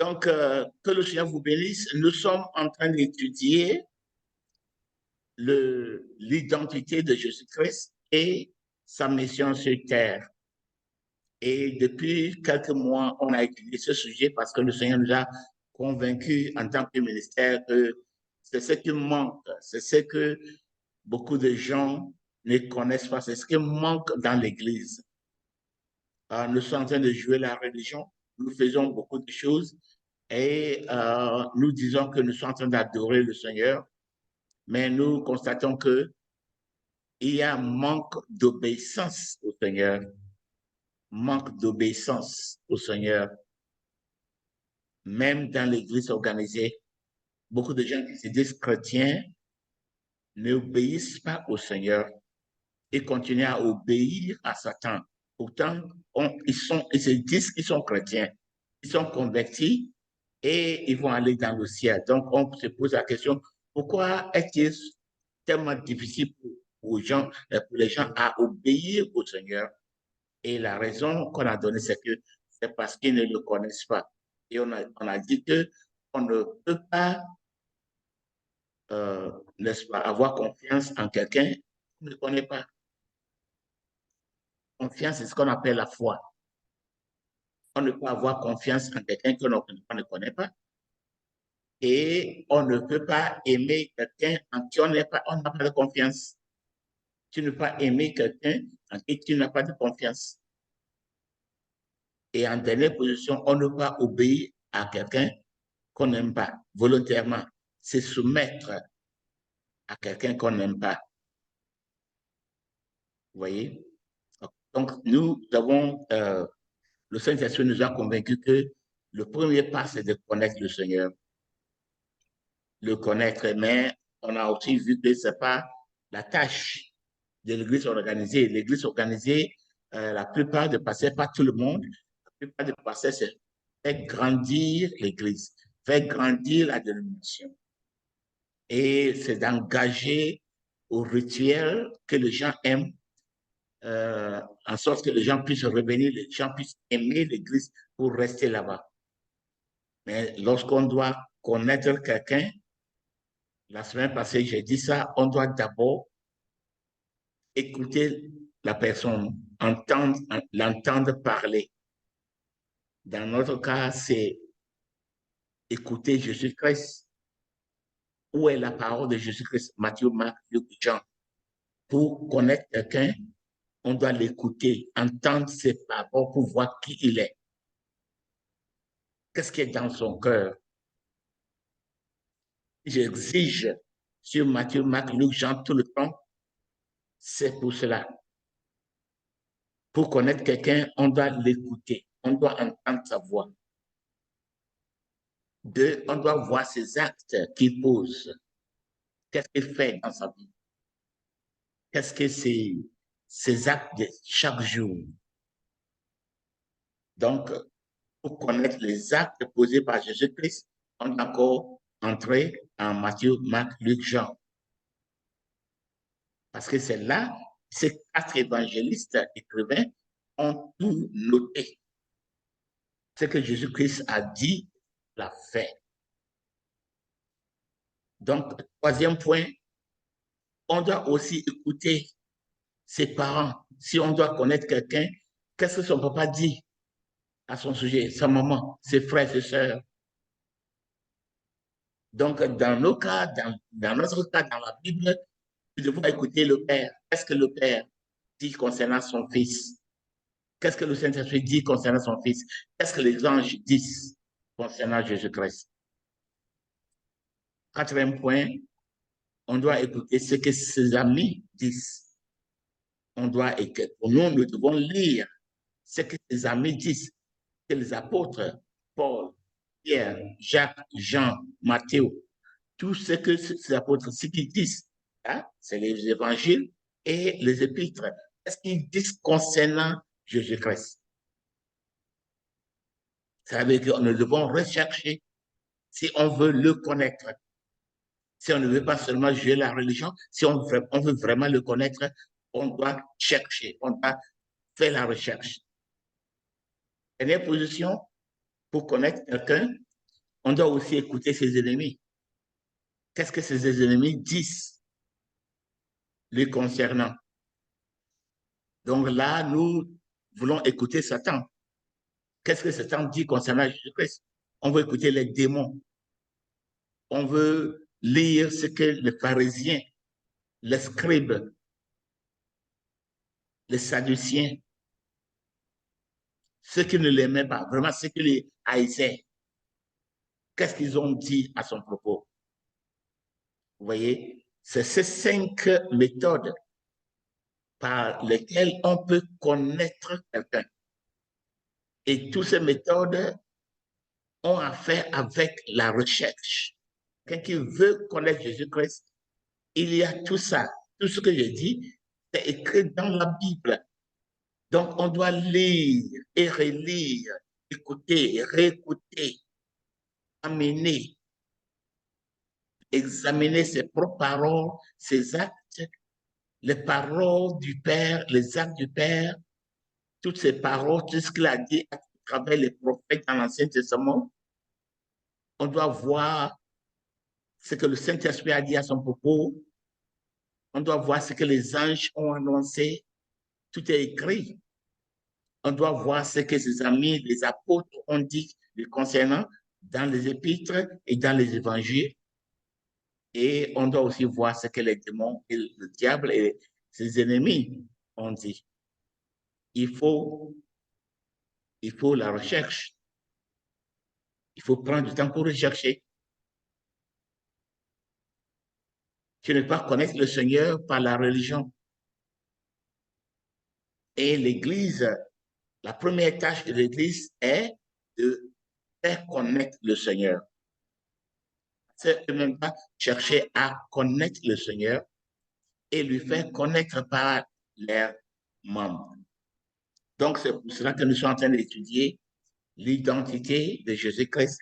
Donc, que le Seigneur vous bénisse. Nous sommes en train d'étudier l'identité de Jésus-Christ et sa mission sur terre. Et depuis quelques mois, on a étudié ce sujet parce que le Seigneur nous a convaincus en tant que ministère que c'est ce qui manque, c'est ce que beaucoup de gens ne connaissent pas, c'est ce qui manque dans l'Église. Nous sommes en train de jouer la religion, nous faisons beaucoup de choses et nous disons que nous sommes en train d'adorer le Seigneur, mais nous constatons qu'il y a un manque d'obéissance au Seigneur, manque d'obéissance au Seigneur. Même dans l'Église organisée, beaucoup de gens qui se disent chrétiens n'obéissent pas au Seigneur et continuent à obéir à Satan. Pourtant, ils se disent qu'ils sont chrétiens, ils sont convertis et ils vont aller dans le ciel. Donc, on se pose la question, pourquoi est-il tellement difficile pour les gens à obéir au Seigneur? Et la raison qu'on a donnée, c'est parce qu'ils ne le connaissent pas. Et on a dit qu'on ne peut pas, n'est-ce pas, avoir confiance en quelqu'un qu'on ne connaît pas. Confiance, c'est ce qu'on appelle la foi. On ne peut avoir confiance en quelqu'un qu'on ne connaît pas. Et on ne peut pas aimer quelqu'un en qui on n'a pas de confiance. Tu ne peux pas aimer quelqu'un en qui tu n'as pas de confiance. Et en dernière position, on ne peut pas obéir à quelqu'un qu'on n'aime pas volontairement. C'est soumettre à quelqu'un qu'on n'aime pas. Vous voyez? Donc, nous avons, le Saint-Esprit nous a convaincus que le premier pas, c'est de connaître le Seigneur. Le connaître, mais on a aussi vu que ce n'est pas la tâche de l'Église organisée. L'Église organisée, la plupart des pasteurs, pas tout le monde, la plupart des pasteurs, c'est faire grandir l'Église, faire grandir la dénomination. Et c'est d'engager au rituel que les gens aiment, en sorte que les gens puissent revenir, les gens puissent aimer l'Église pour rester là-bas. Mais lorsqu'on doit connaître quelqu'un, la semaine passée, j'ai dit ça, on doit d'abord écouter la personne, l'entendre parler. Dans notre cas, c'est écouter Jésus-Christ. Où est la parole de Jésus-Christ? Matthieu, Marc, Luc, Jean. Pour connaître quelqu'un, on doit l'écouter, entendre ses paroles pour voir qui il est. Qu'est-ce qui est dans son cœur? J'exige sur Matthieu, Marc, Luc, Jean tout le temps. C'est pour cela. Pour connaître quelqu'un, on doit l'écouter. On doit entendre sa voix. Deux, on doit voir ses actes qu'il pose. Qu'est-ce qu'il fait dans sa vie? Qu'est-ce que c'est ses actes de chaque jour? Donc, pour connaître les actes posés par Jésus-Christ, on doit encore entrer en Matthieu, Marc, Luc, Jean. Parce que c'est là, ces quatre évangélistes écrivains ont tout noté. Ce que Jésus-Christ a dit, l'a fait. Donc, troisième point, on doit aussi écouter ses parents. Si on doit connaître quelqu'un, qu'est-ce que son papa dit à son sujet, sa maman, ses frères, ses sœurs? Donc, dans nos cas, dans notre cas, dans la Bible, nous devons écouter le Père. Qu'est-ce que le Père dit concernant son Fils? Qu'est-ce que le Saint-Esprit dit concernant son Fils? Qu'est-ce que les anges disent concernant Jésus-Christ? Quatrième point, on doit écouter ce que ses amis disent. On doit écouter. Nous devons lire ce que ses amis disent, que les apôtres, Paul, Pierre, Jacques, Jean, Matthieu, tout ce que ces apôtres, ce qu'ils disent, hein, c'est les évangiles et les épîtres. Qu'est-ce qu'ils disent concernant Jésus-Christ? Ça veut dire que nous devons rechercher si on veut le connaître. Si on ne veut pas seulement jouer la religion, si on veut vraiment le connaître, on doit chercher, on doit faire la recherche. Dernière position, pour connaître quelqu'un, On doit aussi écouter ses ennemis. Qu'est-ce que ses ennemis disent les concernant? Donc là, nous voulons écouter Satan. Qu'est-ce que Satan dit concernant Jésus-Christ? On veut écouter les démons. On veut lire ce que les pharisiens, les scribes, les sadduciens, ceux qui ne l'aimaient pas, vraiment ceux qui les haïssaient, qu'est-ce qu'ils ont dit à son propos? Vous voyez, c'est ces 5 méthodes par lesquelles on peut connaître quelqu'un. Et toutes ces méthodes ont à faire avec la recherche. Quelqu'un qui veut connaître Jésus-Christ, il y a tout ça. Tout ce que j'ai dit, c'est écrit dans la Bible. Donc, on doit lire et relire, écouter, réécouter, amener, examiner ses propres paroles, ses actes, les paroles du Père, les actes du Père, toutes ces paroles, tout ce qu'il a dit à travers les prophètes dans l'Ancien Testament. On doit voir ce que le Saint-Esprit a dit à son propos. On doit voir ce que les anges ont annoncé. Tout est écrit. On doit voir ce que ses amis, les apôtres, ont dit le concernant dans les épîtres et dans les évangiles. Et on doit aussi voir ce que les démons et le diable et ses ennemis ont dit. Il faut la recherche. Il faut prendre du temps pour rechercher. Tu ne peux pas connaître le Seigneur par la religion. Et l'Église, la première tâche de l'Église est de faire connaître le Seigneur. C'est même pas chercher à connaître le Seigneur et lui faire connaître par leurs membres. Donc, c'est pour cela que nous sommes en train d'étudier l'identité de Jésus-Christ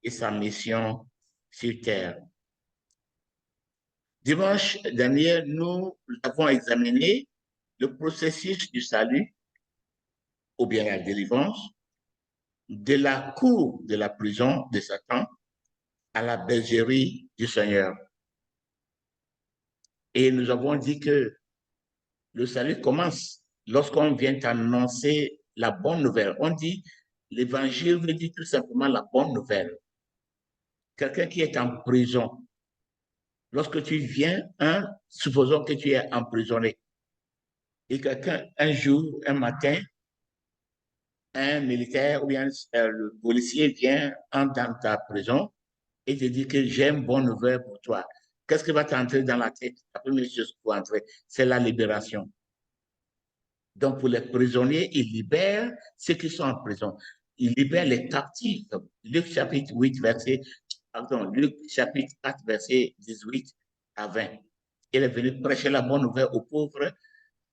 et sa mission sur terre. Dimanche dernier, nous avons examiné le processus du salut, ou bien la délivrance, de la cour de la prison de Satan à la bergerie du Seigneur. Et nous avons dit que le salut commence lorsqu'on vient annoncer la bonne nouvelle. On dit, l'évangile veut dire tout simplement la bonne nouvelle. Quelqu'un qui est en prison, lorsque tu viens, supposons que tu es emprisonné, et quelqu'un, un jour, un matin, un militaire ou bien le policier vient dans ta prison et te dit que j'ai une bonne nouvelle pour toi. Qu'est-ce qui va t'entrer dans la tête? La première chose pour entrer, c'est la libération. Donc, pour les prisonniers, ils libèrent ceux qui sont en prison. Ils libèrent les captifs. Luc chapitre 8, Luc chapitre 4, verset 18 à 20. Il est venu prêcher la bonne nouvelle aux pauvres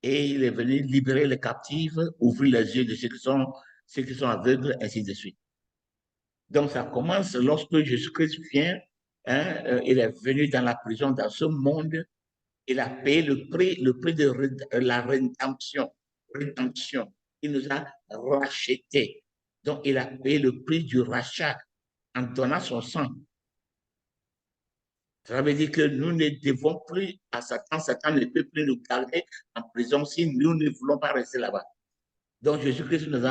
et il est venu libérer les captifs, ouvrir les yeux de ceux qui sont aveugles, ainsi de suite. Donc, ça commence lorsque Jésus-Christ vient, il est venu dans la prison, dans ce monde, il a payé le prix de la rédemption. Il nous a rachetés. Donc, il a payé le prix du rachat en donnant son sang. Ça veut dire que nous ne devons plus à Satan. Satan ne peut plus nous garder en prison si nous ne voulons pas rester là-bas. Donc, Jésus-Christ nous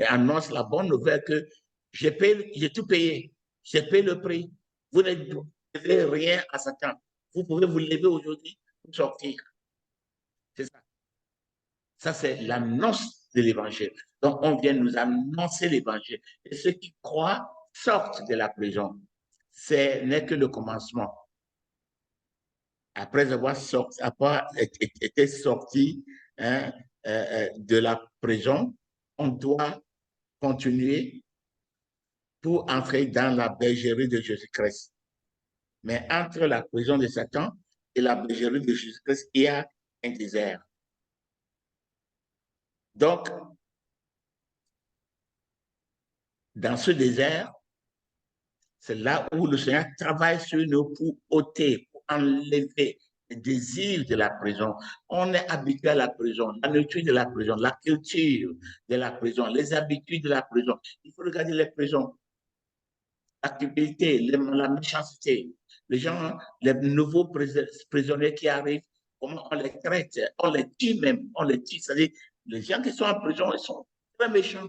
annonce la bonne nouvelle que j'ai tout payé. J'ai payé le prix. Vous ne devez rien à Satan. Vous pouvez vous lever aujourd'hui pour sortir. C'est ça. Ça, c'est l'annonce de l'évangile. Donc, on vient nous annoncer l'évangile. Et ceux qui croient sortent de la prison. Ce n'est que le commencement. Après avoir été sorti de la prison, on doit continuer pour entrer dans la bergerie de Jésus-Christ. Mais entre la prison de Satan et la bergerie de Jésus-Christ, il y a un désert. Donc, dans ce désert, c'est là où le Seigneur travaille sur nous pour ôter, pour enlever les désirs de la prison. On est habitué à la prison, la nourriture de la prison, la culture de la prison, les habitudes de la prison. Il faut regarder les prisons. la cupidité, la méchanceté. Les gens, les nouveaux prisonniers qui arrivent, comment on les traite, on les tue même, on les tue. C'est-à-dire, les gens qui sont en prison, ils sont très méchants.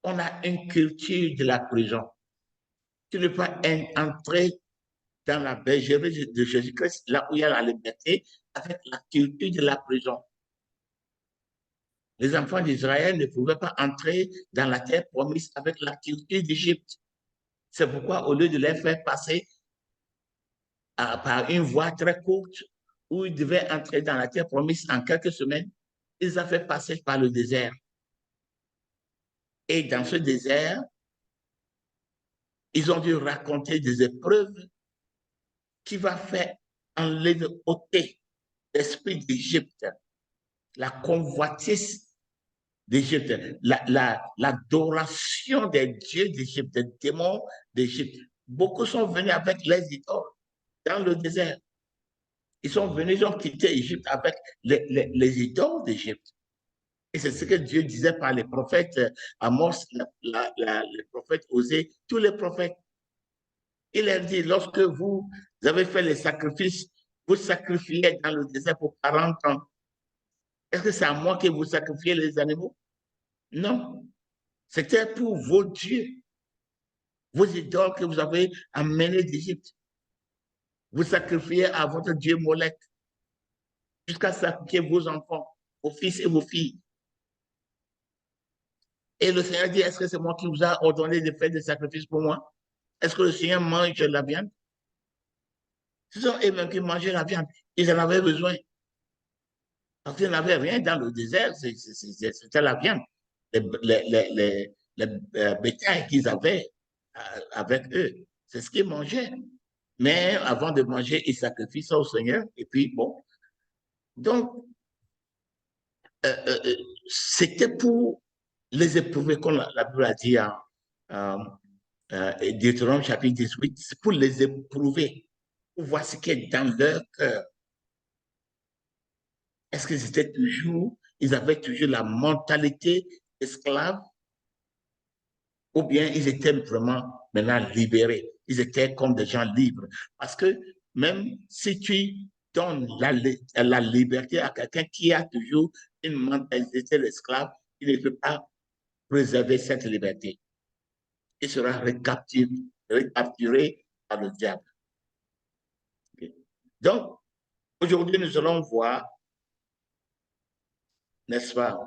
On a une culture de la prison. Tu ne peux pas entrer dans la bergerie de Jésus-Christ, là où il y a la liberté, avec la culture de la prison. Les enfants d'Israël ne pouvaient pas entrer dans la terre promise avec la culture d'Égypte. C'est pourquoi, au lieu de les faire passer par une voie très courte, où ils devaient entrer dans la terre promise en quelques semaines, ils ont fait passer par le désert. Et dans ce désert, ils ont dû raconter des épreuves qui vont faire ôter l'esprit d'Égypte, la convoitise d'Égypte, l'adoration des dieux d'Égypte, des démons d'Égypte. Beaucoup sont venus avec les idoles dans le désert. Ils sont venus, ils ont quitté Égypte avec les idoles d'Égypte. Et c'est ce que Dieu disait par les prophètes Amos, les prophètes Osée, tous les prophètes. Il leur dit, lorsque vous avez fait les sacrifices, vous sacrifiez dans le désert pour 40 ans. Est-ce que c'est à moi que vous sacrifiez les animaux? Non. C'était pour vos dieux, vos idoles que vous avez amenés d'Égypte. Vous sacrifiez à votre Dieu Molech jusqu'à sacrifier vos enfants, vos fils et vos filles. Et le Seigneur dit, est-ce que c'est moi qui vous a ordonné de faire des sacrifices pour moi? Est-ce que le Seigneur mange la viande? Ce sont eux-mêmes qui mangeaient la viande. Ils en avaient besoin. Parce qu'ils n'avaient rien dans le désert, c'était la viande. Les bétails qu'ils avaient avec eux, c'est ce qu'ils mangeaient. Mais avant de manger, ils sacrifient ça au Seigneur. Et puis, bon. Donc, c'était pour les éprouver, comme la Bible a dit en Deutéronome chapitre 18, c'est pour les éprouver, pour voir ce qui est dans leur cœur. Est-ce qu'ils étaient toujours, ils avaient toujours la mentalité esclave, ou bien ils étaient vraiment maintenant libérés. Ils étaient comme des gens libres. Parce que même si tu donnes la liberté à quelqu'un qui a toujours une mentalité d'esclave, il ne peut pas préserver cette liberté. Il sera recapturé par le diable. Donc, aujourd'hui, nous allons voir, n'est-ce pas,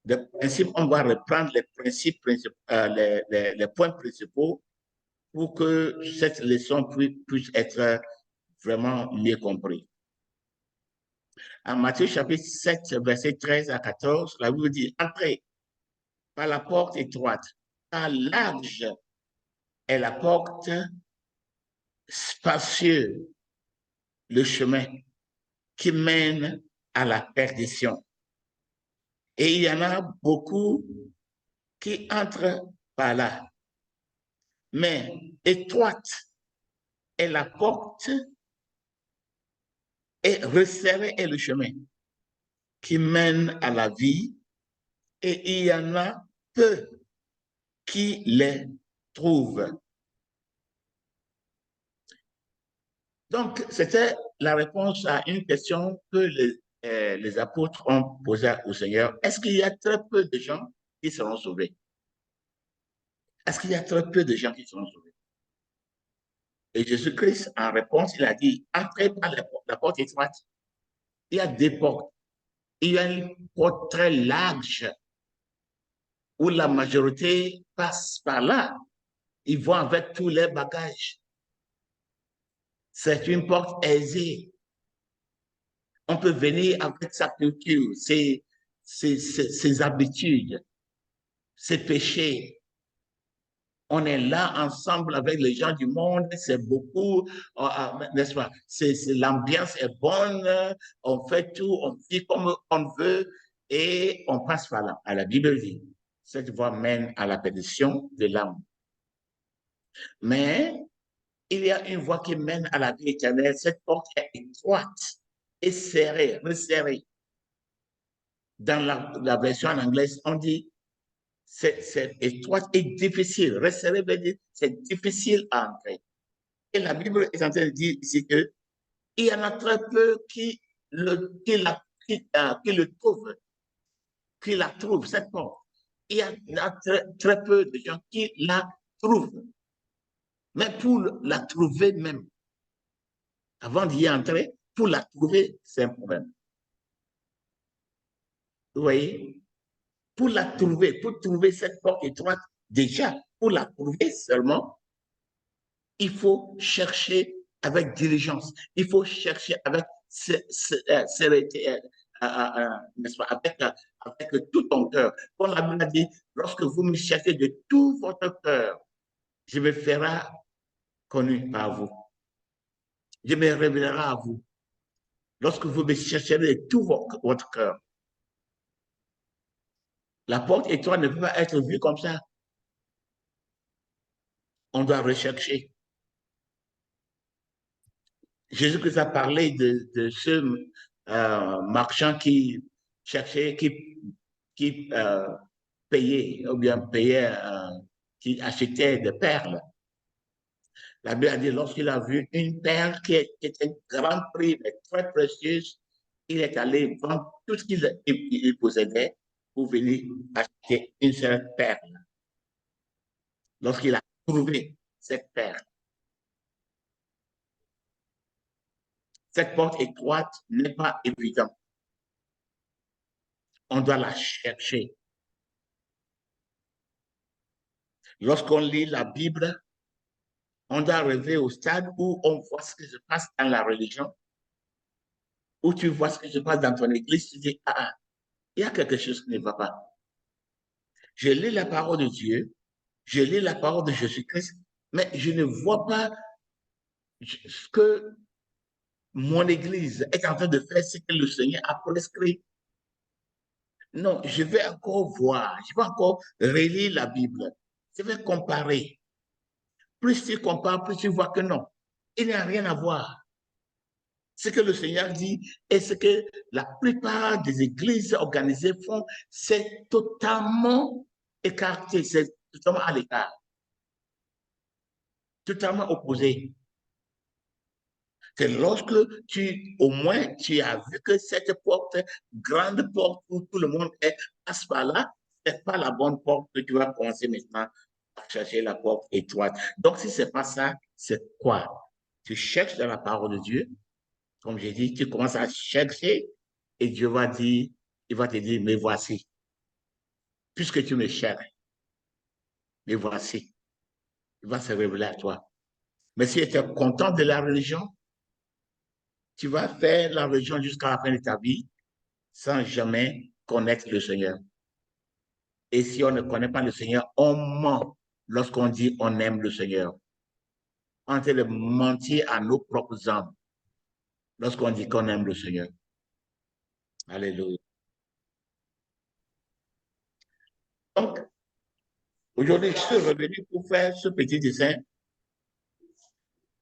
des principes, on va reprendre les principes principaux, les points principaux pour que cette leçon puisse être vraiment mieux comprise. En Matthieu chapitre 7, verset 13 à 14, la Bible dit, entrez par la porte étroite, car large est la porte, spacieux le chemin qui mène à la perdition. Et il y en a beaucoup qui entrent par là. Mais étroite est la porte et resserré est le chemin qui mène à la vie, et il y en a peu qui les trouvent. Donc, c'était la réponse à une question que les apôtres ont posée au Seigneur. Est-ce qu'il y a très peu de gens qui seront sauvés? Est-ce qu'il y a très peu de gens qui seront sauvés? Et Jésus-Christ, en réponse, il a dit, entrez par la porte étroite. Il y a deux portes. Il y a une porte très large où la majorité passe par là. Ils vont avec tous les bagages. C'est une porte aisée. On peut venir avec sa culture, ses habitudes, ses péchés. On est là ensemble avec les gens du monde, c'est beaucoup, n'est-ce pas? L'ambiance est bonne, on fait tout, on vit comme on veut et on passe par là. À la Bible dit, cette voie mène à la perdition de l'âme. Mais il y a une voie qui mène à la vie éternelle. Cette porte est étroite et serrée, resserrée. Dans la version en anglais, on dit c'est étroite et difficile. Resserré veut dire c'est difficile à entrer. Et la Bible est en train de dire ici que il y en a très peu qui le trouvent, qui la trouvent, cette porte. Il y en a très peu de gens qui la trouvent. Mais pour la trouver même, avant d'y entrer, pour la trouver, c'est un problème. Vous voyez? Pour trouver cette porte étroite, déjà, pour la trouver seulement, il faut chercher avec diligence. Il faut chercher avec sérénité, n'est-ce pas, avec tout ton cœur. Comme la Bible a dit, lorsque vous me cherchez de tout votre cœur, je me ferai connu par vous. Je me révélerai à vous. Lorsque vous me chercherez de tout votre cœur, la porte étroite ne peut pas être vue comme ça. On doit rechercher. Jésus-Christ a parlé de ce marchand qui cherchait, qui payait, ou bien payait, qui achetait des perles. La Bible a dit, lorsqu'il a vu une perle qui était un grand prix, mais très précieuse, il est allé vendre tout ce qu'il possédait pour venir acheter une seule perle. Lorsqu'il a trouvé cette perle, cette porte étroite n'est pas évidente. On doit la chercher. Lorsqu'on lit la Bible, on doit arriver au stade où on voit ce qui se passe dans la religion, où tu vois ce qui se passe dans ton église, tu dis, ah, il y a quelque chose qui ne va pas. Je lis la parole de Dieu, je lis la parole de Jésus-Christ, mais je ne vois pas ce que mon église est en train de faire, ce que le Seigneur a prescrit. Non, je vais encore voir, je vais encore relire la Bible, je vais comparer. Plus tu compares, plus tu vois que non, il n'y a rien à voir. Ce que le Seigneur dit et ce que la plupart des églises organisées font, c'est totalement écarté, c'est totalement à l'écart, totalement opposé. C'est lorsque au moins, tu as vu que cette porte, grande porte où tout le monde passe par là, ce n'est pas la bonne porte que tu vas commencer maintenant à chercher la porte étroite. Donc, si ce n'est pas ça, c'est quoi? Tu cherches dans la parole de Dieu, comme j'ai dit, tu commences à chercher et Dieu va dire, il va te dire, mais voici, puisque tu me cherches, mais voici, il va se révéler à toi. Mais si tu es content de la religion, tu vas faire la religion jusqu'à la fin de ta vie sans jamais connaître le Seigneur. Et si on ne connaît pas le Seigneur, on ment lorsqu'on dit on aime le Seigneur. On est en train de mentir à nos propres âmes lorsqu'on dit qu'on aime le Seigneur. Alléluia. Donc, aujourd'hui, je suis revenu pour faire ce petit dessin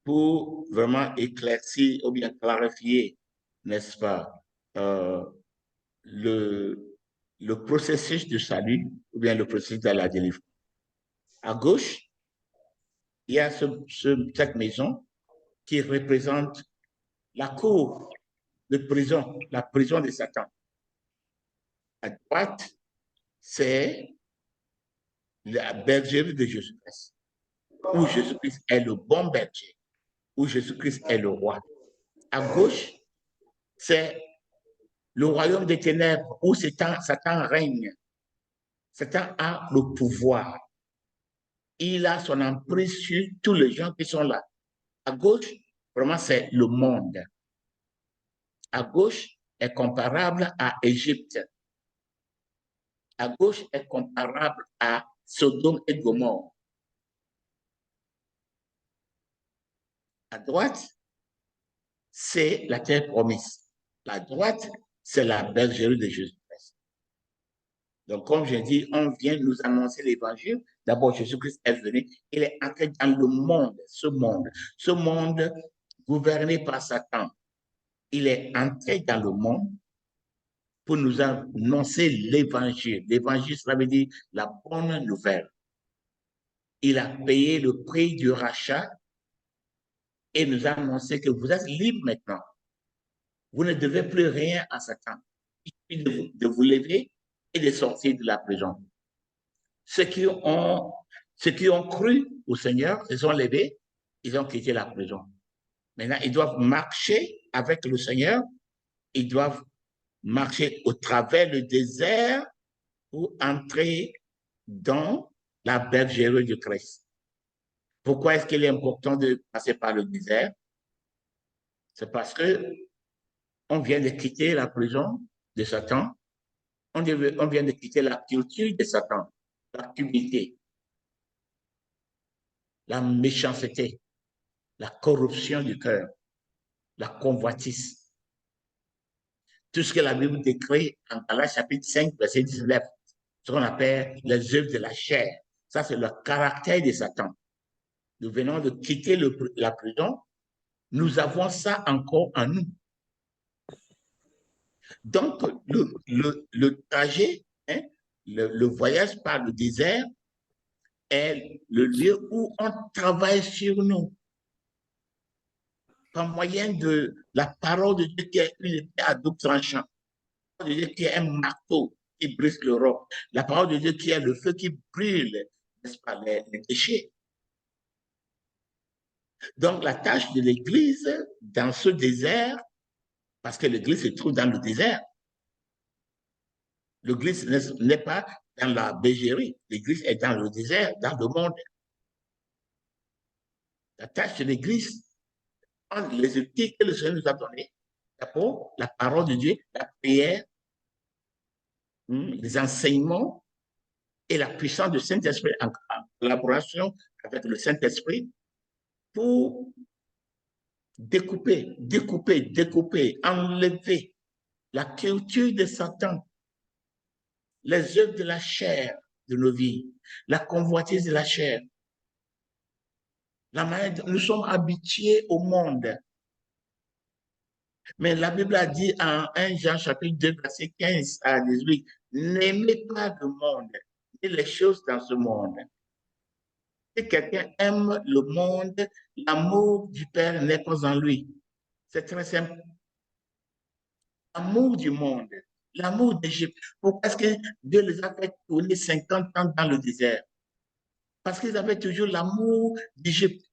pour vraiment éclaircir ou bien clarifier, n'est-ce pas, le, le processus de salut ou bien le processus de la délivrance. À gauche, il y a cette maison qui représente la cour de prison, la prison de Satan. À droite, c'est la bergerie de Jésus-Christ, où Jésus-Christ est le bon berger, où Jésus-Christ est le roi. À gauche, c'est le royaume des ténèbres, où Satan règne. Satan a le pouvoir. Il a son emprise sur tous les gens qui sont là. À gauche, vraiment, c'est le monde. À gauche est comparable à Égypte. À gauche est comparable à Sodome et Gomorrhe. À droite, c'est la terre promise. La droite, c'est la bergerie de Jésus-Christ. Donc, comme je dis, on vient nous annoncer l'évangile. D'abord, Jésus-Christ est venu. Il est entré dans le monde, ce monde gouverné par Satan. Il est entré dans le monde pour nous annoncer l'évangile. L'évangile, ça veut dire la bonne nouvelle. Il a payé le prix du rachat et nous a annoncé que vous êtes libre maintenant. Vous ne devez plus rien à Satan. Il suffit de vous lever et de sortir de la prison. Ceux qui ont cru au Seigneur se sont levés, ils ont quitté la prison. Maintenant, ils doivent marcher avec le Seigneur, ils doivent marcher au travers du désert pour entrer dans la bergerie du Christ. Pourquoi est-ce qu'il est important de passer par le désert? C'est parce que on vient de quitter la prison de Satan, on vient de quitter la culture de Satan, l'activité, la méchanceté, la corruption du cœur, la convoitise. Tout ce que la Bible décrit en Galates chapitre 5, verset 19, ce qu'on appelle les œuvres de la chair. Ça, c'est le caractère de Satan. Nous venons de quitter la prison, nous avons ça encore en nous. Donc, le trajet, hein, le voyage par le désert est le lieu où on travaille sur nous. Par moyen de la parole de Dieu qui est une épée à double tranchant. La parole de Dieu qui est un marteau qui brise le roc. La parole de Dieu qui est le feu qui brûle, n'est-ce pas, les déchets. Donc, la tâche de l'Église dans ce désert, parce que l'Église se trouve dans le désert, l'Église n'est pas dans la bergerie, l'Église est dans le désert, dans le monde. La tâche de l'Église, les outils que le Seigneur nous a donnés, d'abord la parole de Dieu, la prière, les enseignements et la puissance du Saint-Esprit en collaboration avec le Saint-Esprit pour découper, enlever la culture de Satan, les œuvres de la chair de nos vies, la convoitise de la chair. La manière dont nous sommes habitués au monde. Mais la Bible a dit en 1 Jean chapitre 2, verset 15 à 18, n'aimez pas le monde, ni les choses dans ce monde. Si quelqu'un aime le monde, l'amour du Père n'est pas en lui. C'est très simple. L'amour du monde, l'amour d'Égypte. Pourquoi est-ce que Dieu les a fait tourner 50 ans dans le désert? Parce qu'ils avaient toujours l'amour d'Égypte.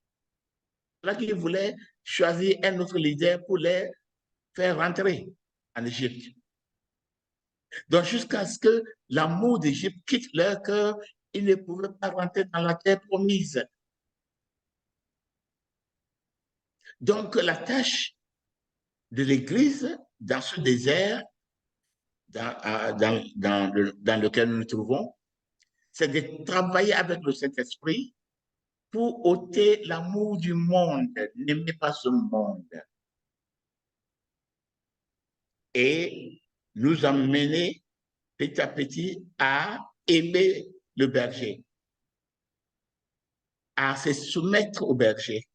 Là qu'ils voulaient choisir un autre leader pour les faire rentrer en Égypte. Donc, jusqu'à ce que l'amour d'Égypte quitte leur cœur, ils ne pouvaient pas rentrer dans la terre promise. Donc, la tâche de l'Église dans ce désert dans lequel nous nous trouvons, c'est de travailler avec le Saint-Esprit pour ôter l'amour du monde. N'aimez pas ce monde. Et nous emmener petit à petit à aimer le berger, à se soumettre au berger,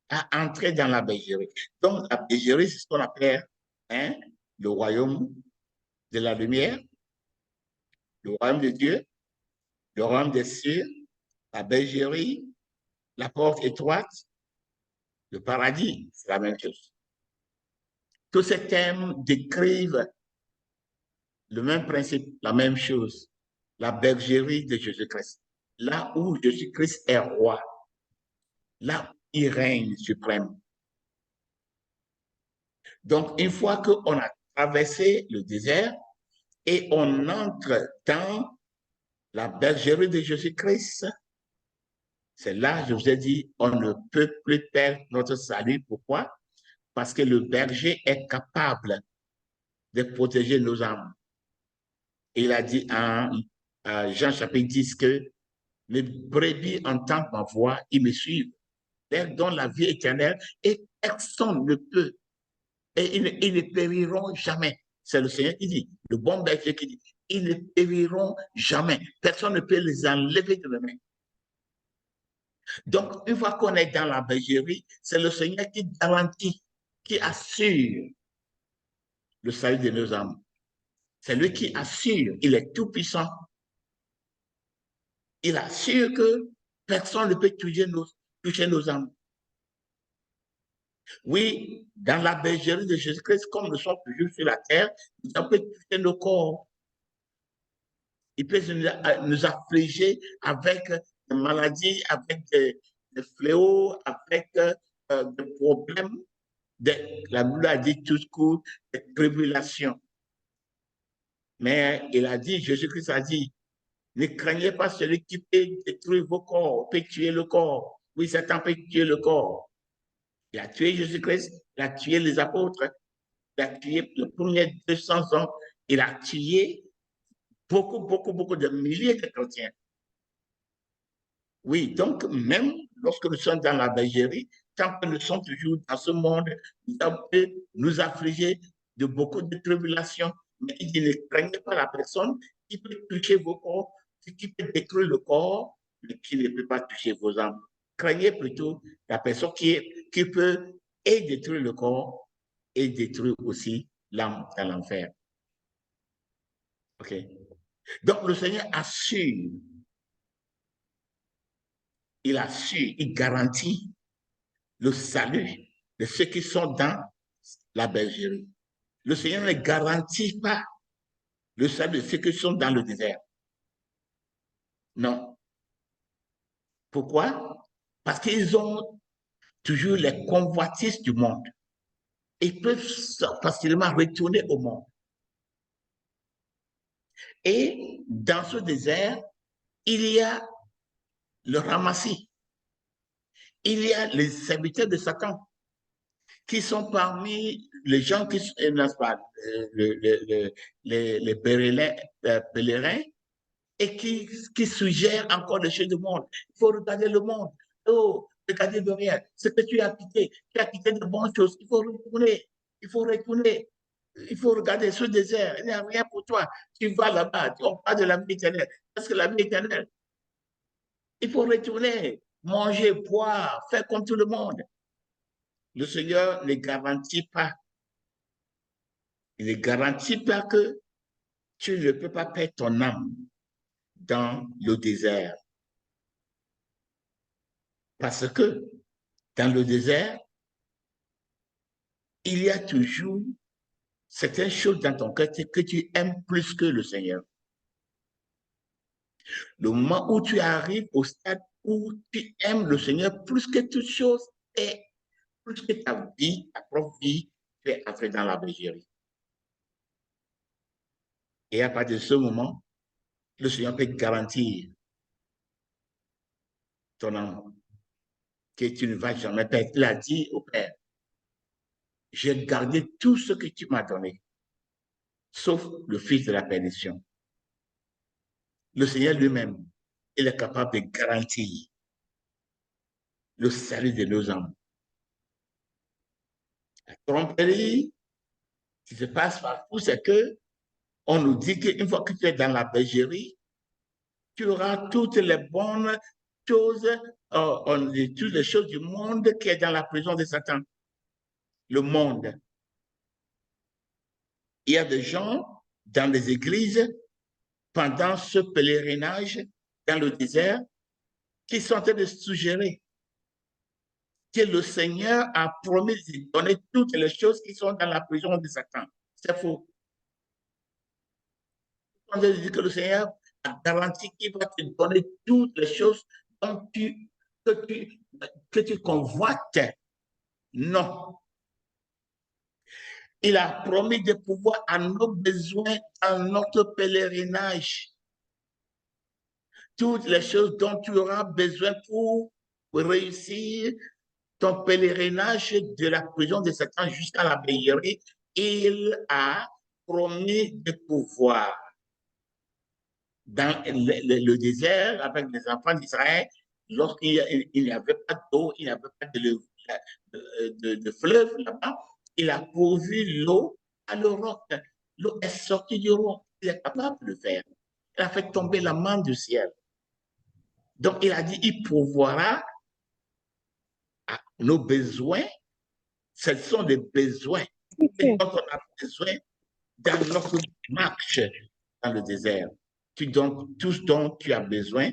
à entrer dans la bergerie. Donc, la bergerie, c'est ce qu'on appelle le royaume de la lumière, le royaume de Dieu, le royaume des cieux, la bergerie, la porte étroite, le paradis, c'est la même chose. Tous ces thèmes décrivent le même principe, la même chose, la bergerie de Jésus-Christ. Là où Jésus-Christ est roi, là où il règne suprême. Donc, une fois qu'on a traversé le désert et on entre dans la bergerie de Jésus-Christ, c'est là, je vous ai dit, on ne peut plus perdre notre salut. Pourquoi? Parce que le berger est capable de protéger nos âmes. Il a dit en Jean chapitre 10 que les brebis entendent ma voix, ils me suivent, dont la vie éternelle, et personne ne peut, et ils ne périront jamais. C'est le Seigneur qui dit, le bon berger qui dit, ils ne périront jamais. Personne ne peut les enlever de mes mains. Donc, une fois qu'on est dans la bergerie, c'est le Seigneur qui garantit, qui assure le salut de nos âmes. C'est lui qui assure, il est tout puissant. Il assure que personne ne peut toucher nos âmes. Oui, dans la bergerie de Jésus-Christ, comme nous sommes toujours sur la terre, nous avons toucher nos corps. Il peut nous affliger avec des maladies, avec des fléaux, avec des problèmes. La Bible a dit tout court, des tribulations. Mais il a dit, Jésus-Christ a dit, ne craignez pas celui qui peut détruire vos corps, peut tuer le corps. Oui, Satan peut tuer le corps. Il a tué Jésus-Christ, il a tué les apôtres, il a tué les premiers 200 ans, il a tué beaucoup de milliers de chrétiens. Oui, donc même lorsque nous sommes dans la bergerie, tant que nous sommes toujours dans ce monde, ça peut nous affliger de beaucoup de tribulations. Mais il dit, ne craignez pas la personne qui peut toucher vos corps, qui peut détruire le corps, mais qui ne peut pas toucher vos âmes. Craignez plutôt la personne qui peut et détruire le corps et détruire aussi l'âme dans l'enfer. OK. Donc le Seigneur assure, il garantit le salut de ceux qui sont dans la bergerie. Le Seigneur ne garantit pas le salut de ceux qui sont dans le désert. Non. Pourquoi? Parce qu'ils ont toujours les convoitises du monde. Ils peuvent facilement retourner au monde. Et dans ce désert, il y a le ramassis. Il y a les serviteurs de Satan qui sont parmi les gens qui, n'est-ce pas, les pèlerins et qui suggèrent encore des choses du monde. Il faut regarder le monde. Oh, regardez de rien. Ce que tu as quitté de bonnes choses. Il faut retourner. Il faut retourner. Il faut regarder ce désert. Il n'y a rien pour toi. Tu vas là-bas. On parle de la vie éternelle. Parce que la vie éternelle, il faut retourner, manger, boire, faire comme tout le monde. Le Seigneur ne garantit pas. Il ne garantit pas que tu ne peux pas perdre ton âme dans le désert. Parce que dans le désert, il y a toujours certaines choses dans ton cœur que tu aimes plus que le Seigneur. Le moment où tu arrives au stade où tu aimes le Seigneur plus que toute chose et plus que ta vie, ta propre vie, tu es entré dans la bergerie. Et à partir de ce moment, le Seigneur peut garantir ton âme que tu ne vas jamais perdre. Il a dit au Père, j'ai gardé tout ce que tu m'as donné, sauf le fils de la perdition. Le Seigneur lui-même, il est capable de garantir le salut de nos âmes. La tromperie qui se passe partout, c'est que on nous dit qu'une fois que tu es dans la bergerie, tu auras toutes les bonnes choses, toutes les choses du monde qui est dans la prison de Satan. Le monde. Il y a des gens dans les églises, pendant ce pèlerinage dans le désert, qui sont en train de suggérer que le Seigneur a promis de donner toutes les choses qui sont dans la prison de Satan. C'est faux. On dit que le Seigneur a garanti qu'il va te donner toutes les choses dont que tu convoites. Non. Il a promis de pouvoir à nos besoins, à notre pèlerinage. Toutes les choses dont tu auras besoin pour réussir ton pèlerinage de la prison de Satan jusqu'à la bergerie, il a promis de pouvoir. Dans le désert, avec les enfants d'Israël, lorsqu'il n'y avait pas d'eau, il n'y avait pas de fleuve là-bas, il a pourvu l'eau à l'Europe. L'eau est sortie du roc. Il est capable de le faire. Il a fait tomber la main du ciel. Donc, il a dit, il pourvoira à nos besoins. Ce sont des besoins dont on a besoin dans notre marche dans le désert. Tu donnes tout ce dont tu as besoin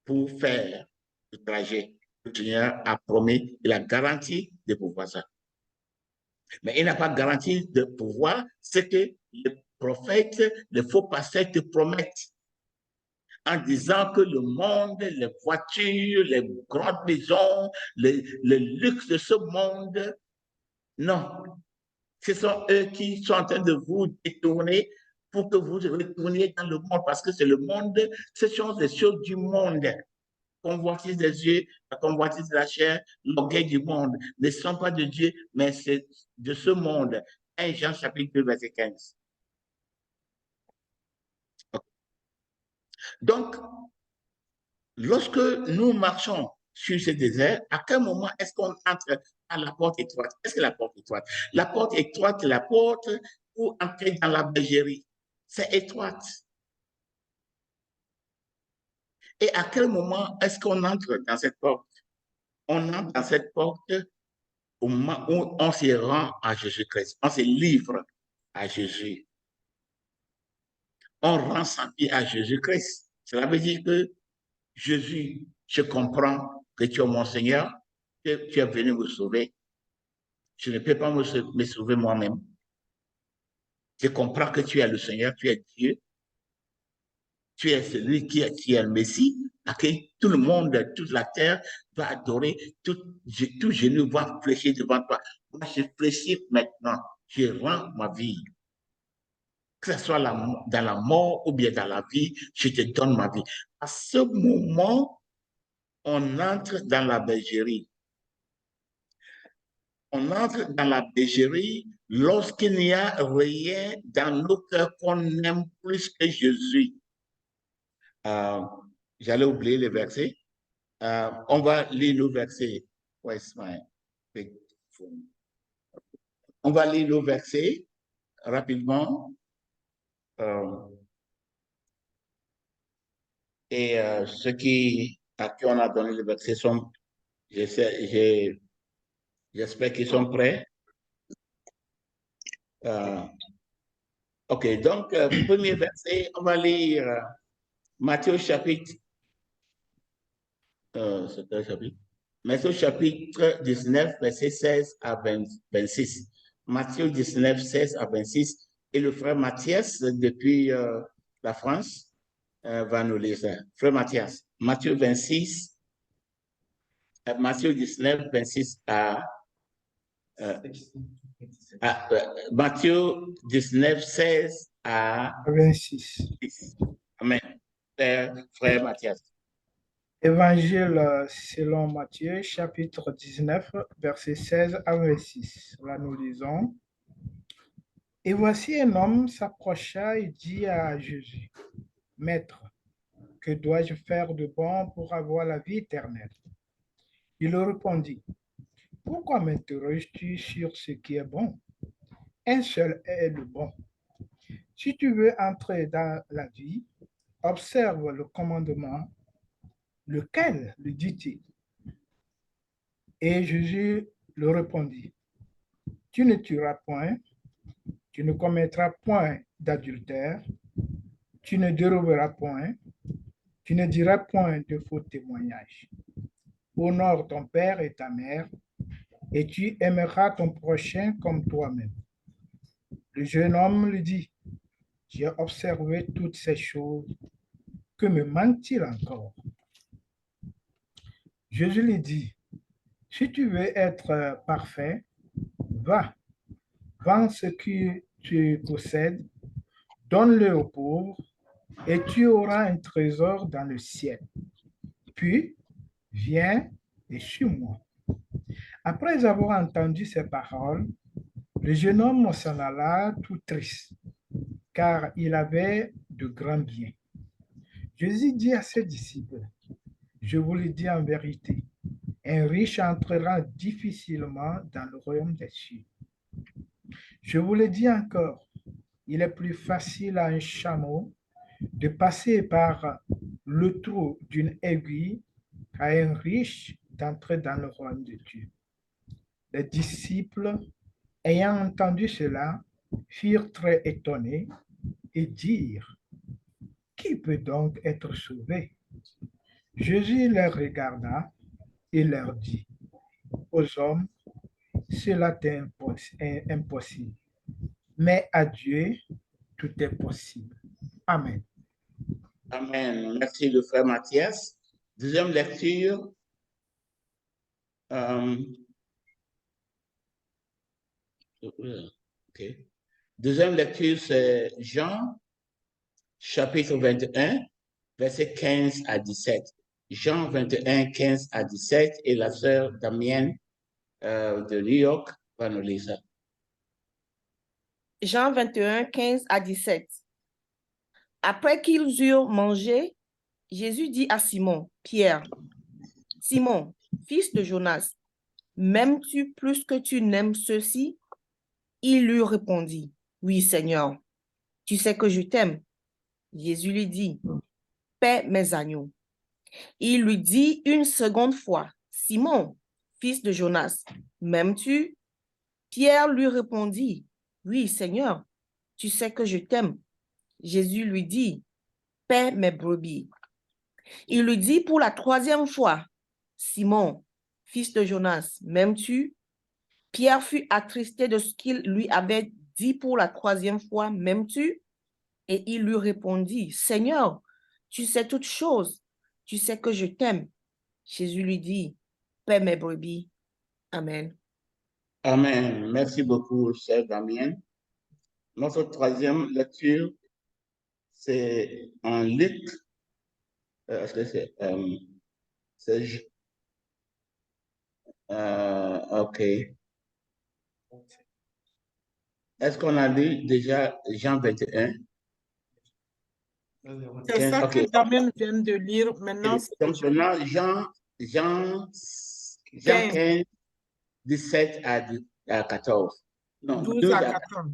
pour faire le trajet. Le Seigneur a promis, il a garanti de pouvoir ça. Mais il n'a pas garanti de pouvoir ce que les prophètes, les faux pasteurs te promettent en disant que le monde, les voitures, les grandes maisons, le luxe de ce monde, non. Ce sont eux qui sont en train de vous détourner pour que vous retourniez dans le monde, parce que c'est le monde, ce sont les choses du monde. Convoitise des yeux, la convoitise de la chair, l'orgueil du monde ne sont pas de Dieu, mais c'est de ce monde. 1 Jean chapitre 2, verset 15. Donc, lorsque nous marchons sur ce désert, à quel moment est-ce qu'on entre à la porte étroite? Qu'est-ce que la porte étroite? La porte étroite, c'est la porte pour entrer dans la bergerie. C'est étroite. Et à quel moment est-ce qu'on entre dans cette porte? On entre dans cette porte au moment où on se rend à Jésus-Christ. On se livre à Jésus. On rend sa vie à Jésus-Christ. Cela veut dire que Jésus, je comprends que tu es mon Seigneur, que tu es venu me sauver. Je ne peux pas me sauver moi-même. Je comprends que tu es le Seigneur, tu es Dieu. Tu es celui qui est le Messie, à qui tout le monde, toute la terre va adorer, tout genou va fléchir devant toi. Moi, je fléchis maintenant, je rends ma vie. Que ce soit dans la mort ou bien dans la vie, je te donne ma vie. À ce moment, on entre dans la bergerie. On entre dans la bergerie lorsqu'il n'y a rien dans nos cœurs qu'on aime plus que Jésus. J'allais oublier les versets. On va lire le verset. On va lire le verset rapidement. Et ceux à qui on a donné le verset sont, j'espère qu'ils sont prêts. OK, donc, premier verset, on va lire Matthieu chapitre. C'est quel chapitre? Matthieu chapitre 19, verset 16 à 26. Matthieu 19, 16 à 26. Et le frère Mathias, depuis la France, va nous lire ça. Frère Mathias, Matthieu 26, Matthieu 19, 26 à Matthieu 19, 16 à 26. Amen. Frère Mathias. Évangile selon Matthieu, chapitre 19, versets 16 à 26. Là, nous lisons. Et voici un homme s'approcha et dit à Jésus, « Maître, que dois-je faire de bon pour avoir la vie éternelle? » Il répondit, « Pourquoi m'interroges-tu sur ce qui est bon? Un seul est le bon. Si tu veux entrer dans la vie, observe le commandement. Lequel, lui dit-il? Et Jésus le répondit, tu ne tueras point, tu ne commettras point d'adultère, tu ne déroberas point, tu ne diras point de faux témoignages. Honore ton père et ta mère, et tu aimeras ton prochain comme toi-même. Le jeune homme lui dit, j'ai observé toutes ces choses, que me manque-t-il encore? Jésus lui dit, si tu veux être parfait, va, vends ce que tu possèdes, donne-le aux pauvres, et tu auras un trésor dans le ciel. Puis, viens et suis-moi. Après avoir entendu ces paroles, le jeune homme s'en alla tout triste, car il avait de grands biens. Jésus dit à ses disciples, je vous le dis en vérité, un riche entrera difficilement dans le royaume des cieux. Je vous le dis encore, il est plus facile à un chameau de passer par le trou d'une aiguille qu'à un riche d'entrer dans le royaume de Dieu. Les disciples, ayant entendu cela, furent très étonnés et dirent, qui peut donc être sauvé? Jésus les regarda et leur dit, aux hommes, cela est impossible, mais à Dieu, tout est possible. Amen. Amen. Merci le frère Mathias. Deuxième lecture. Okay. Deuxième lecture, c'est Jean, chapitre 21, versets 15 à 17. Jean 21, 15 à 17, et la sœur Damienne de New York va nous lire ça. Jean 21, 15 à 17. Après qu'ils eurent mangé, Jésus dit à Simon, Pierre, Simon, fils de Jonas, m'aimes-tu plus que tu n'aimes ceux-ci? Il lui répondit, oui, Seigneur, tu sais que je t'aime. Jésus lui dit, paie mes agneaux. Il lui dit une seconde fois, Simon, fils de Jonas, m'aimes-tu? Pierre lui répondit, oui, Seigneur, tu sais que je t'aime. Jésus lui dit, paie mes brebis. Il lui dit pour la troisième fois, Simon, fils de Jonas, m'aimes-tu? Pierre fut attristé de ce qu'il lui avait dit pour la troisième fois, m'aimes-tu? Et il lui répondit, Seigneur, tu sais toutes choses, tu sais que je t'aime. Jésus lui dit, paie mes brebis. Amen. Amen. Merci beaucoup, chère Damienne. Notre troisième lecture, c'est en Luc. Est-ce que c'est OK. Est-ce qu'on a lu déjà Jean 21? C'est ça OK. que Damien vient de lire. Maintenant, Donc, maintenant, Jean 15, 17 à 14. Non, 12 à 14.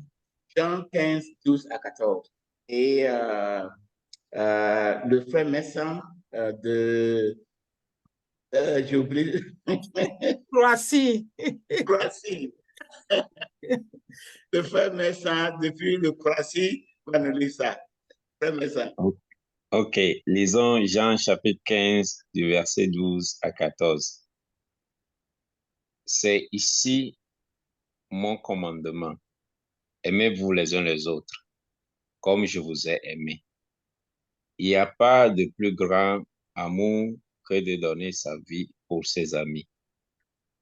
Jean 15, 12 à 14. Et le frère Messin j'ai oublié. Croatie. Croatie. Le frère Messin, depuis le Croatie, va nous lire ça. Frère Messin. Ok, lisons Jean chapitre 15 du verset 12 à 14. C'est ici mon commandement. Aimez-vous les uns les autres, comme je vous ai aimé. Il n'y a pas de plus grand amour que de donner sa vie pour ses amis.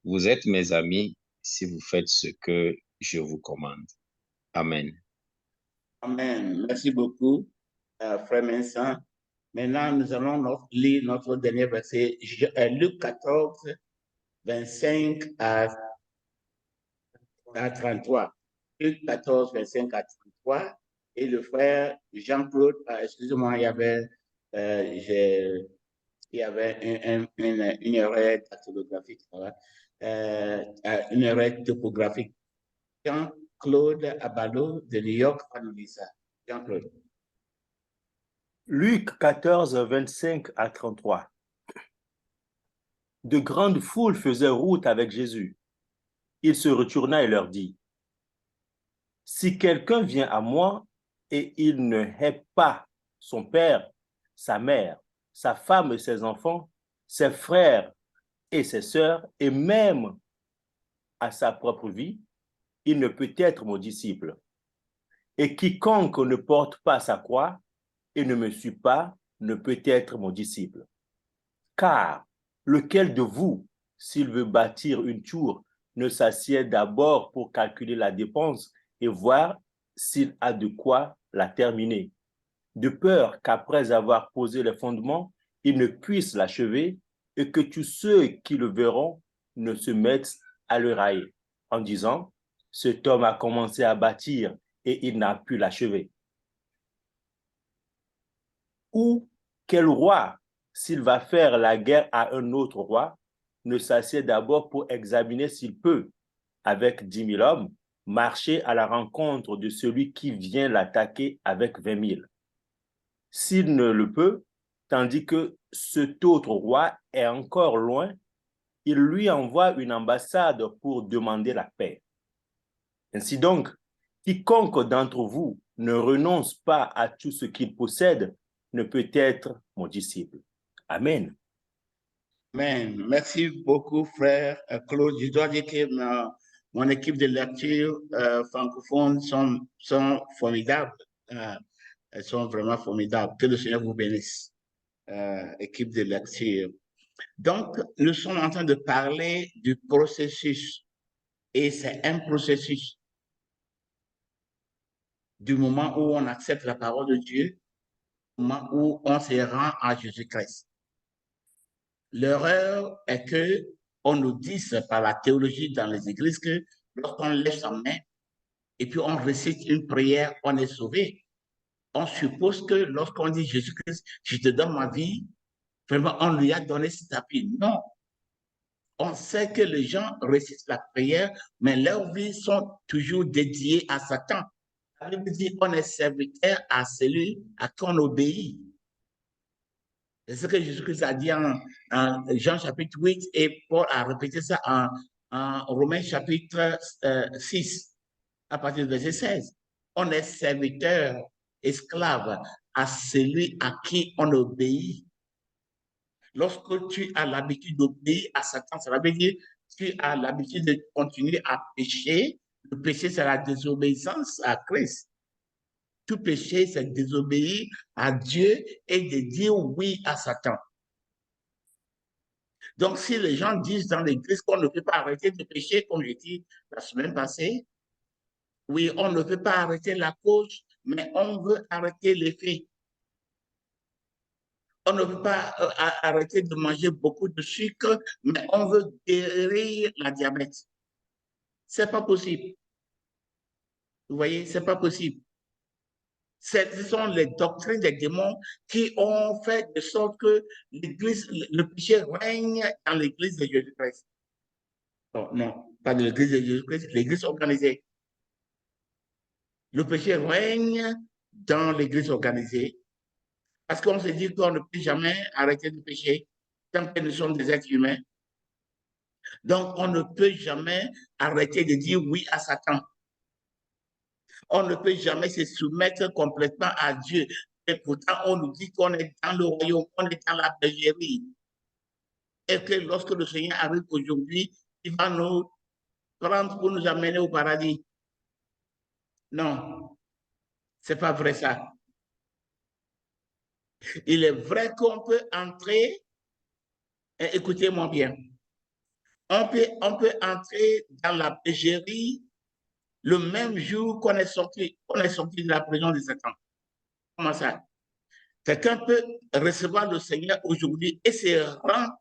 Vous êtes mes amis si vous faites ce que je vous commande. Amen. Amen. Merci beaucoup, frère Vincent. Maintenant, nous allons lire notre dernier verset, Luc 14, 25 à 33. Luc 14, 25 à 33. Et le frère Jean-Claude, excusez-moi, il y avait une erreur dactylographique, une erreur topographique. Jean-Claude Abalo de New York va nous dire ça. Jean-Claude. Luc 14, 25 à 33. De grandes foules faisaient route avec Jésus. Il se retourna et leur dit, « Si quelqu'un vient à moi et il ne hait pas son père, sa mère, sa femme et ses enfants, ses frères et ses sœurs, et même à sa propre vie, il ne peut être mon disciple. Et quiconque ne porte pas sa croix et ne me suit pas ne peut être mon disciple. Car lequel de vous, s'il veut bâtir une tour, ne s'assied d'abord pour calculer la dépense et voir s'il a de quoi la terminer, de peur qu'après avoir posé les fondements, il ne puisse l'achever et que tous ceux qui le verront ne se mettent à le railler, en disant, cet homme a commencé à bâtir et il n'a pu l'achever. Ou quel roi, s'il va faire la guerre à un autre roi, ne s'assied d'abord pour examiner s'il peut, avec 10 000 hommes, marcher à la rencontre de celui qui vient l'attaquer avec 20 000. S'il ne le peut, tandis que cet autre roi est encore loin, il lui envoie une ambassade pour demander la paix. Ainsi donc, Quiconque d'entre vous ne renonce pas à tout ce qu'il possède ne peut être mon disciple. Amen. Amen. Merci beaucoup, frère Claude. Je dois dire que mon équipe de lecture francophone sont formidables. Elles sont vraiment formidables. Que le Seigneur vous bénisse, équipe de lecture. Donc, nous sommes en train de parler du processus. Et c'est un processus du moment où on accepte la parole de Dieu, au moment où on se rend à Jésus-Christ. L'erreur est que on nous dise par la théologie dans les églises que lorsqu'on lève sa main et puis on récite une prière, on est sauvé. On suppose que lorsqu'on dit Jésus-Christ, je te donne ma vie, vraiment on lui a donné cet appui. Non. On sait que les gens récitent la prière, mais leurs vies sont toujours dédiées à Satan. La Bible dit qu'on est serviteur à celui à qui on obéit. C'est ce que Jésus-Christ a dit en Jean chapitre 8 et Paul a répété ça en Romains chapitre 6 à partir du verset 16. On est serviteur, esclave à celui à qui on obéit. Lorsque tu as l'habitude d'obéir à Satan, ça veut dire que tu as l'habitude de continuer à pécher. Le péché, c'est la désobéissance à Christ. Tout péché, c'est désobéir à Dieu et de dire oui à Satan. Donc, si les gens disent dans l'église qu'on ne peut pas arrêter de pécher, comme j'ai dit la semaine passée, oui, on ne peut pas arrêter la cause, mais on veut arrêter l'effet. On ne peut pas arrêter de manger beaucoup de sucre, mais on veut guérir la diabète. Ce n'est pas possible. Vous voyez, ce n'est pas possible. Ce sont les doctrines des démons qui ont fait de sorte que l'Église, le péché règne dans l'Église de Jésus-Christ. Oh, non, pas de l'Église de Jésus-Christ, l'Église organisée. Le péché règne dans l'Église organisée parce qu'on se dit qu'on ne peut jamais arrêter de pécher tant que nous sommes des êtres humains. Donc, on ne peut jamais arrêter de dire oui à Satan. On ne peut jamais se soumettre complètement à Dieu. Et pourtant, on nous dit qu'on est dans le royaume, on est dans la bergerie. Et que lorsque le Seigneur arrive aujourd'hui, il va nous prendre pour nous amener au paradis. Non, c'est pas vrai ça. Il est vrai qu'on peut entrer, et écoutez-moi bien, on peut entrer dans la bergerie le même jour qu'on est sorti de la prison de Satan. Comment ça? Quelqu'un peut recevoir le Seigneur aujourd'hui et se rendre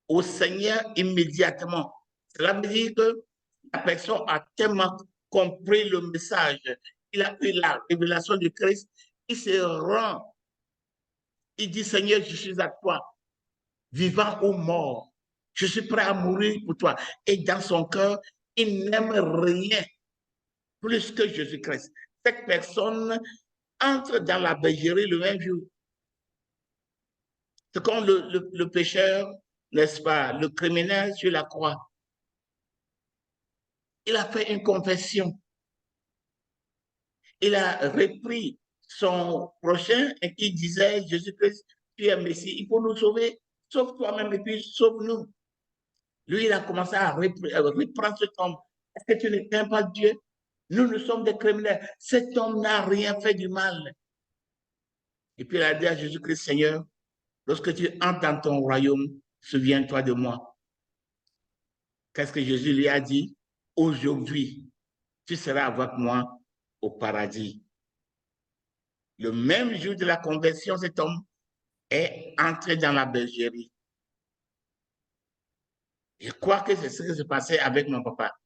au Seigneur immédiatement. Cela veut dire que la personne a tellement compris le message, il a eu la révélation du Christ, il se rend, il dit Seigneur, je suis à toi, vivant ou mort, je suis prêt à mourir pour toi. Et dans son cœur, il n'aime rien plus que Jésus-Christ. Cette personne entre dans la bergerie le même jour. C'est comme le pécheur, n'est-ce pas, le criminel sur la croix. Il a fait une confession. Il a repris son prochain et qui disait, Jésus-Christ, tu es Messie, il faut nous sauver, sauve toi-même et puis sauve-nous. Lui, il a commencé à reprendre cet homme. Est-ce que tu ne crains pas Dieu? Nous sommes des criminels. Cet homme n'a rien fait du mal. Et puis il a dit à Jésus-Christ, Seigneur, lorsque tu entres dans ton royaume, souviens-toi de moi. Qu'est-ce que Jésus lui a dit? Aujourd'hui, tu seras avec moi au paradis. Le même jour de la conversion, cet homme est entré dans la bergerie. Je crois que c'est ce qui s'est passé avec mon papa.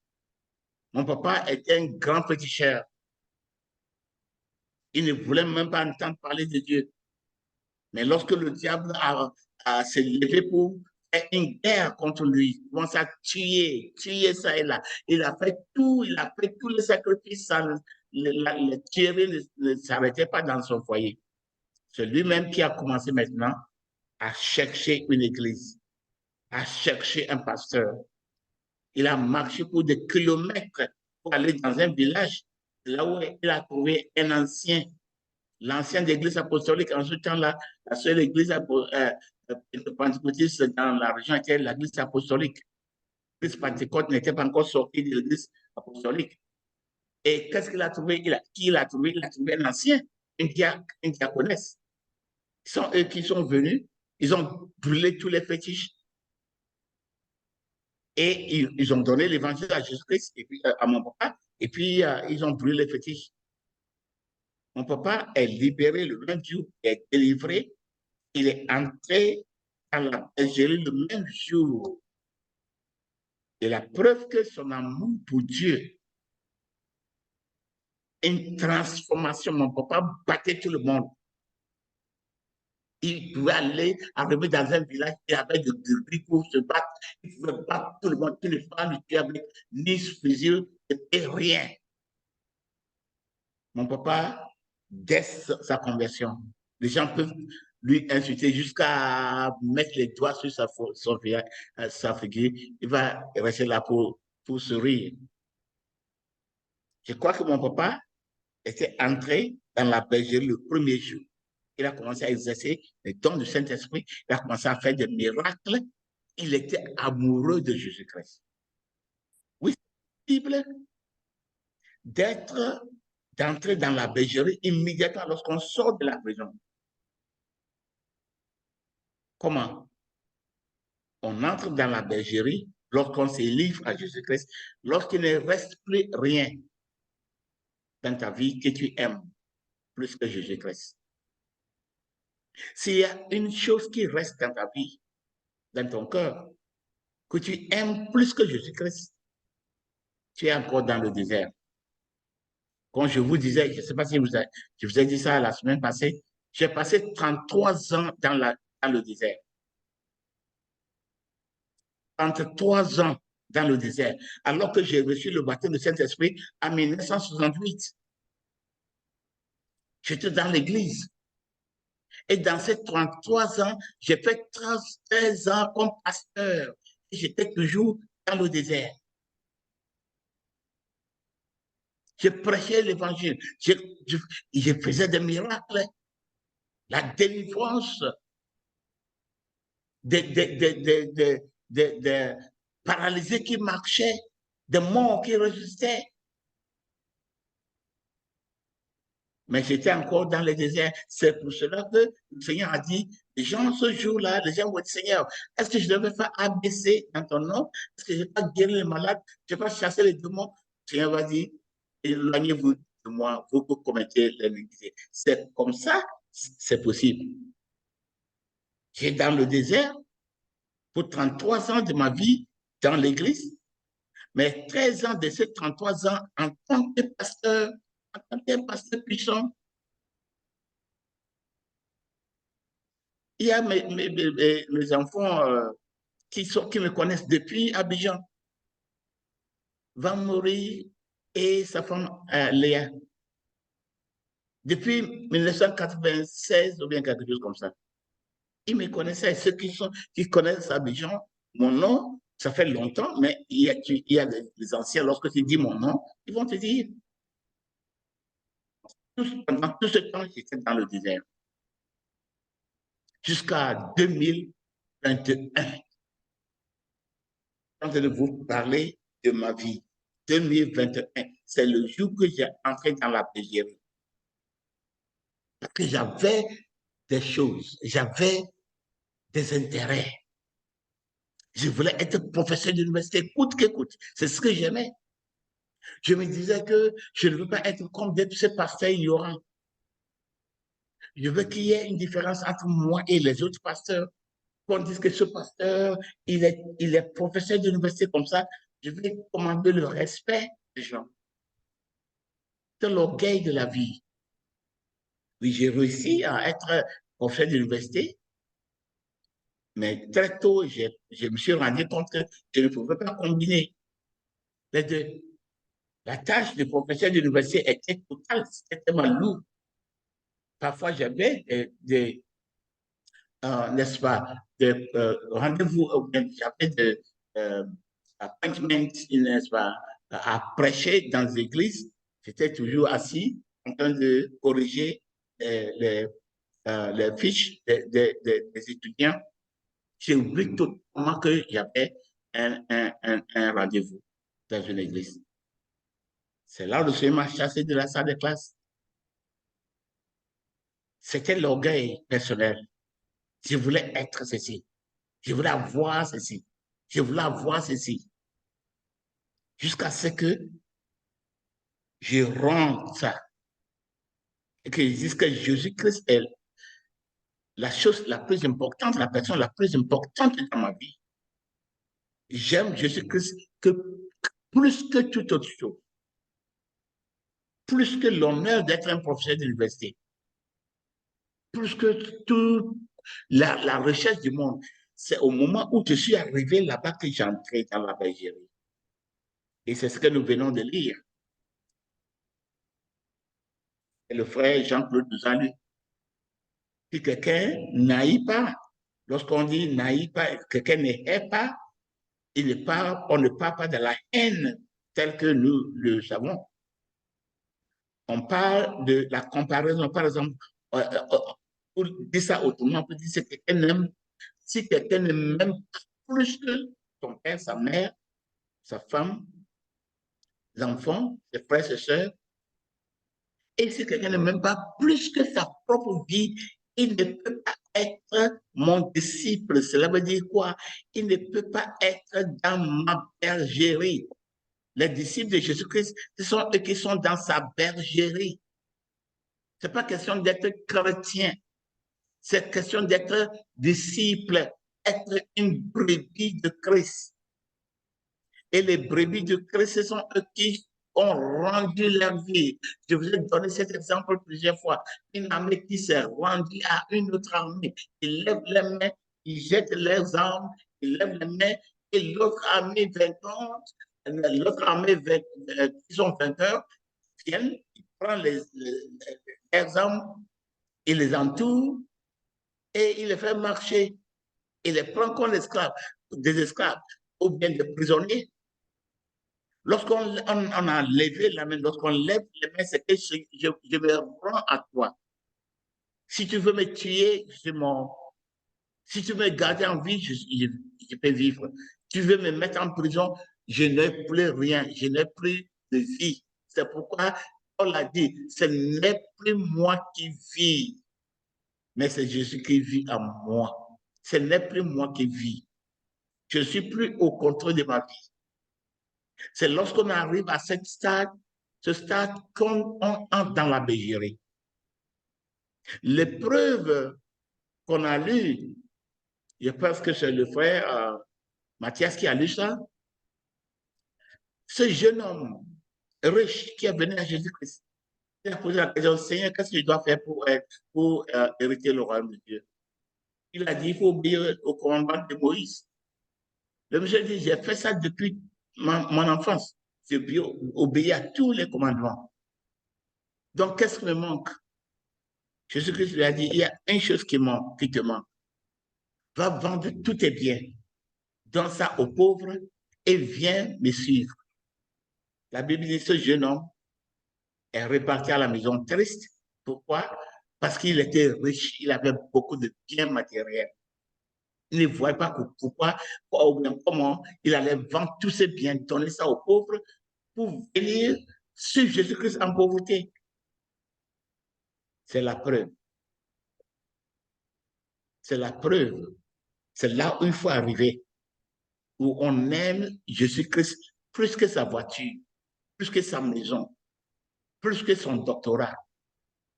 Mon papa était un grand féticheur. Il ne voulait même pas entendre parler de Dieu. Mais lorsque le diable a s'est levé pour faire une guerre contre lui, il commence à tuer ça et là. Il a fait tous les sacrifices, les tueries ne s'arrêtaient pas dans son foyer. C'est lui-même qui a commencé maintenant à chercher une église, à chercher un pasteur. Il a marché pour des kilomètres pour aller dans un village là où il a trouvé un ancien, l'ancienne église apostolique. En ce temps-là, la seule église pentecôtiste dans la région était l'église apostolique. L'église Pentecôte n'était pas encore sortie de l'église apostolique. Et qu'est-ce qu'il a trouvé? Qui il a trouvé? Il a trouvé un ancien, une diaconesse. Ce sont eux qui sont venus, ils ont brûlé tous les fétiches. Et ils ont donné l'évangile à Jésus-Christ et puis à mon papa, et puis ils ont brûlé les fétiches. Mon papa est libéré le même jour, est délivré, il est entré dans la bergerie le même jour. Et la preuve que son amour pour Dieu, une transformation, mon papa battait tout le monde. Il pouvait arriver dans un village, il avait de gris pour se battre, il pouvait battre tout le monde, tous les femmes, il avait ni fusil et rien. Mon papa, dès sa conversion, les gens peuvent lui insulter jusqu'à mettre les doigts sur sa figure. Il va rester là pour sourire. Je crois que mon papa était entré dans la bergerie le premier jour. Il a commencé à exercer les dons du Saint-Esprit. Il a commencé à faire des miracles. Il était amoureux de Jésus-Christ. Oui, c'est possible d'entrer dans la bergerie immédiatement lorsqu'on sort de la prison. Comment? On entre dans la bergerie lorsqu'on se livre à Jésus-Christ, lorsqu'il ne reste plus rien dans ta vie que tu aimes plus que Jésus-Christ. S'il y a une chose qui reste dans ta vie, dans ton cœur, que tu aimes plus que Jésus-Christ, tu es encore dans le désert. Quand je vous disais, je ne sais pas si je vous ai dit ça la semaine passée, j'ai passé 33 ans dans le désert. 33 ans dans le désert, alors que j'ai reçu le baptême du Saint-Esprit en 1968. J'étais dans l'église. Et dans ces 33 ans, j'ai fait 13 ans comme pasteur. Et j'étais toujours dans le désert. Je prêchais l'évangile. Je faisais des miracles. La délivrance des paralysés qui marchaient, des morts qui résistaient. Mais j'étais encore dans le désert. C'est pour cela que le Seigneur a dit, les gens, ce jour-là, les gens vont dire, Seigneur, est-ce que je devais faire ABC dans ton nom? Est-ce que je ne vais pas guérir les malades? Je ne vais pas chasser les démons? Le Seigneur va dire, éloignez-vous de moi, vous commettez l'iniquité. C'est comme ça, c'est possible. J'ai dans le désert pour 33 ans de ma vie dans l'église, mais 13 ans de ces 33 ans en tant que pasteur, en tant que pasteur puissant. Il y a mes enfants qui me connaissent depuis Abidjan. Van Mori et sa femme Léa. Depuis 1996 ou bien quelque chose comme ça. Ils me connaissaient. Ceux qui connaissent Abidjan, mon nom, ça fait longtemps, mais il y a les anciens, lorsque tu dis mon nom, ils vont te dire. Pendant tout ce temps, j'étais dans le désert. Jusqu'à 2021. Je vais vous parler de ma vie. 2021, c'est le jour que j'ai entré dans la bergerie. Parce que j'avais des choses, j'avais des intérêts. Je voulais être professeur d'université, coûte que coûte. C'est ce que j'aimais. Je me disais que je ne veux pas être comme ces pasteurs ignorants. Je veux qu'il y ait une différence entre moi et les autres pasteurs. Qu'on dise que ce pasteur, il est professeur d'université comme ça, je vais commander le respect des gens. C'est l'orgueil de la vie. Oui, j'ai réussi à être professeur d'université, mais très tôt, je me suis rendu compte que je ne pouvais pas combiner les deux. La tâche de professeur d'université était totale, c'était tellement lourd. Parfois, j'avais n'est-ce pas, des rendez-vous, j'avais des appointments, n'est-ce pas, à prêcher dans les églises J'étais toujours assis en train de corriger les fiches des étudiants. J'ai oublié totalement que j'avais un rendez-vous dans une église. C'est là où le Seigneur m'a chassé de la salle de classe. C'était l'orgueil personnel. Je voulais être ceci. Je voulais avoir ceci. Je voulais avoir ceci. Jusqu'à ce que je rende ça. Et que je dise que Jésus-Christ est la chose la plus importante, la personne la plus importante dans ma vie. J'aime Jésus-Christ plus que toute autre chose. Plus que l'honneur d'être un professeur d'université. Plus que toute la recherche du monde. C'est au moment où je suis arrivé là-bas que j'ai entré dans la bergerie. Et c'est ce que nous venons de lire. Et le frère Jean-Claude nous a lu. Si quelqu'un n'haït pas, lorsqu'on dit n'haït pas, quelqu'un ne hait pas, on ne parle pas de la haine telle que nous le savons. On parle de la comparaison, par exemple, pour dire ça autrement, on peut dire que si quelqu'un n'aime même plus que son père, sa mère, sa femme, les enfants, ses frères, ses sœurs, et si quelqu'un n'aime même pas plus que sa propre vie, il ne peut pas être mon disciple. Cela veut dire quoi? Il ne peut pas être dans ma bergerie. Les disciples de Jésus-Christ, ce sont eux qui sont dans sa bergerie. Ce n'est pas question d'être chrétien. C'est question d'être disciple, être une brebis de Christ. Et les brebis de Christ, ce sont eux qui ont rendu leur vie. Je vous ai donné cet exemple plusieurs fois. Une armée qui s'est rendue à une autre armée. Ils lèvent les mains, ils jettent leurs armes, ils lèvent les mains, et l'autre armée vainquante, l'autre armée qui sont vainqueurs, viennent, ils prennent leurs armes, ils les entourent et ils les font marcher. Ils les prennent comme des esclaves ou bien des prisonniers. Lorsqu'on a levé la main, lorsqu'on lève les mains, c'est que je me rends à toi. Si tu veux me tuer, je suis mort. Si tu veux me garder en vie, je peux vivre. Tu veux me mettre en prison, je n'ai plus rien, je n'ai plus de vie. C'est pourquoi Paul a dit, ce n'est plus moi qui vis, mais c'est Jésus qui vit en moi. Ce n'est plus moi qui vis. Je ne suis plus au contrôle de ma vie. C'est lorsqu'on arrive à ce stade qu'on entre dans la bergerie. L'épreuve qu'on a lue, je pense que c'est le frère Mathias qui a lu ça. Ce jeune homme riche qui est venu à Jésus-Christ, il a posé la question, Seigneur, qu'est-ce que je dois faire pour hériter le royaume de Dieu? Il a dit, il faut obéir au commandement de Moïse. Le monsieur dit, j'ai fait ça depuis mon enfance. J'ai obéi à tous les commandements. Donc, qu'est-ce qui me manque? Jésus-Christ lui a dit, il y a une chose qui te manque. Va vendre tous tes biens, donne ça aux pauvres et viens me suivre. La Bible dit, ce jeune homme est reparti à la maison triste. Pourquoi? Parce qu'il était riche, il avait beaucoup de biens matériels. Il ne voyait pas pourquoi, comment il allait vendre tous ses biens, donner ça aux pauvres pour venir suivre Jésus-Christ en pauvreté. C'est la preuve. C'est la preuve. C'est là où il faut arriver, où on aime Jésus-Christ plus que sa voiture, plus que sa maison, plus que son doctorat,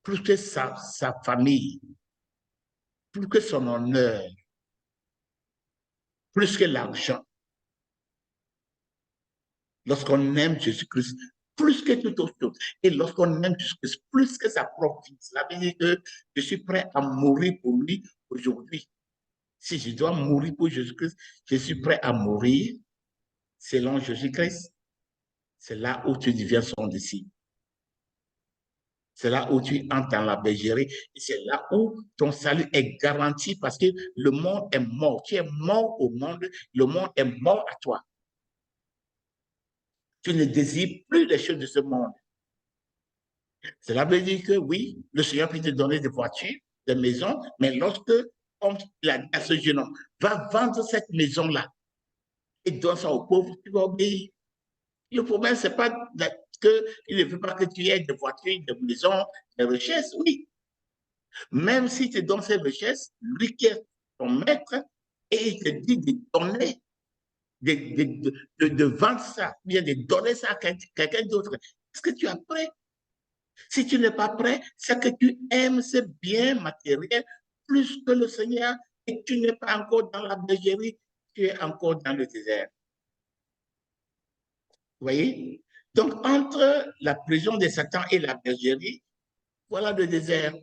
plus que sa famille, plus que son honneur, plus que l'argent. Lorsqu'on aime Jésus-Christ plus que toute autre chose, et lorsqu'on aime Jésus-Christ plus que sa propre vie, cela veut dire que je suis prêt à mourir pour lui aujourd'hui. Si je dois mourir pour Jésus-Christ, je suis prêt à mourir selon Jésus-Christ. C'est là où tu deviens son disciple. C'est là où tu entres dans la bergerie et c'est là où ton salut est garanti parce que le monde est mort. Tu es mort au monde, le monde est mort à toi. Tu ne désires plus les choses de ce monde. Cela veut dire que oui, le Seigneur peut te donner des voitures, des maisons, mais lorsque, comme il a dit à ce jeune homme, va vendre cette maison-là et donne ça aux pauvres, tu vas obéir. Le problème, ce n'est pas qu'il ne veut pas que tu aies des voitures, des maisons, des richesses, oui. Même si tu donnes ces richesses, lui qui est ton maître, et il te dit de donner, de vendre ça, bien de donner ça à quelqu'un d'autre. Est-ce que tu es prêt? Si tu n'es pas prêt, c'est que tu aimes ce bien matériel plus que le Seigneur et tu n'es pas encore dans la bergerie, tu es encore dans le désert. Vous voyez? Donc, entre la prison de Satan et la bergerie, voilà le désert.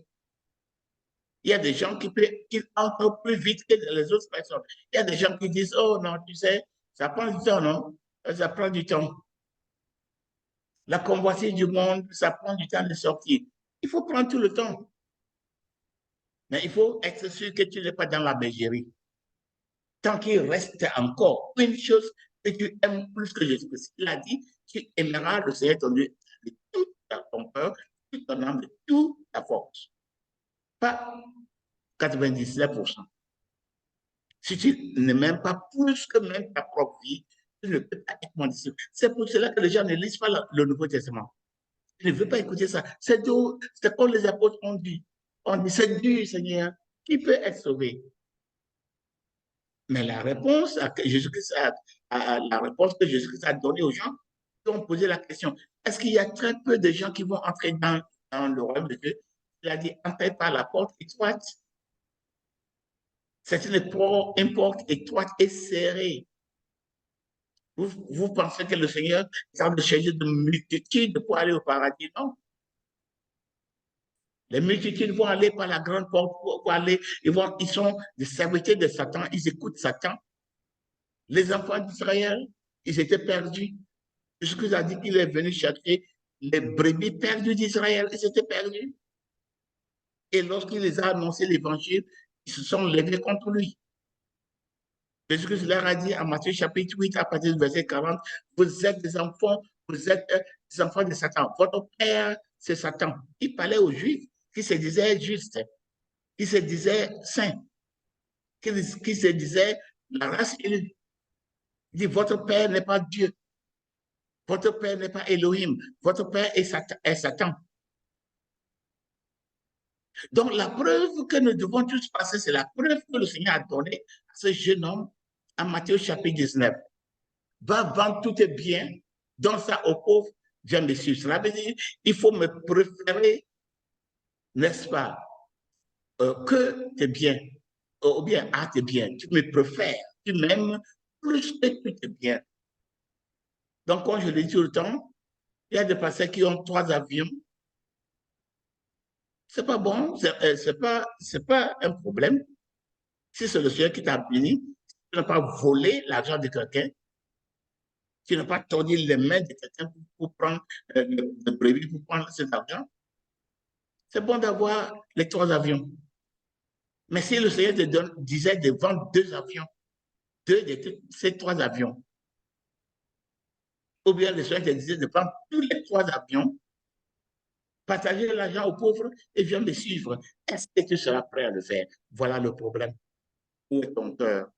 Il y a des gens qui entrent plus vite que les autres personnes. Il y a des gens qui disent, oh non, tu sais, ça prend du temps, non? Ça prend du temps. La convoitise du monde, ça prend du temps de sortir. Il faut prendre tout le temps. Mais il faut être sûr que tu n'es pas dans la bergerie. Tant qu'il reste encore une chose que tu aimes plus que Jésus-Christ. Il a dit, tu aimeras le Seigneur ton Dieu de toute ton cœur, de toute ton âme, de toute ta force. Pas 99%. Si tu ne m'aimes pas plus que même ta propre vie, tu ne peux pas être mon disciple. C'est pour cela que les gens ne lisent pas le Nouveau Testament. Ils ne veulent pas écouter ça. C'est comme les apôtres ont dit. On dit, c'est dur, Seigneur. Qui peut être sauvé? Mais la réponse que Jésus-Christ a donnée aux gens qui ont posé la question, est-ce qu'il y a très peu de gens qui vont entrer dans le royaume de Dieu? Il a dit, entrez par la porte étroite. C'est une porte étroite et serrée. Vous pensez que le Seigneur est en train de chercher de multitudes pour aller au paradis? Non. Les multitudes vont aller par la grande porte pour aller, ils sont des serviteurs de Satan, ils écoutent Satan. Les enfants d'Israël, ils étaient perdus. Jésus a dit qu'il est venu chercher les brebis perdues d'Israël, ils étaient perdus. Et lorsqu'il les a annoncé l'évangile, ils se sont levés contre lui. Jésus leur a dit en Matthieu chapitre 8, à partir du verset 40, vous êtes des enfants, vous êtes des enfants de Satan. Votre père, c'est Satan. Il parlait aux Juifs qui se disaient justes, qui se disaient saints, qui se disaient la race élue. Il dit, votre père n'est pas Dieu. Votre père n'est pas Elohim. Votre père est Satan. Donc, la preuve que nous devons tous passer, c'est la preuve que le Seigneur a donnée à ce jeune homme en Matthieu chapitre 19. Va vendre tous tes biens, donne ça aux pauvres, viens me suivre. Cela veut dire il faut me préférer, n'est-ce pas, que tes biens, ou bien à tes biens. Tu me préfères, tu m'aimes plus que tous tes biens. Donc, comme je l'ai dit tout le temps, il y a des personnes qui ont 3 avions. C'est pas bon, c'est pas un problème. Si c'est le Seigneur qui t'a béni, tu n'as pas volé l'argent de quelqu'un, tu n'as pas tordu les mains de quelqu'un pour prendre le prévu, pour prendre cet argent. C'est bon d'avoir les 3 avions. Mais si le Seigneur te disait de vendre 2 avions, 2 de ces 3 avions, ou bien le Seigneur te disait de prendre tous les 3 avions, partager l'argent aux pauvres et viens me suivre, est-ce que tu seras prêt à le faire? Voilà le problème. Où est ton cœur?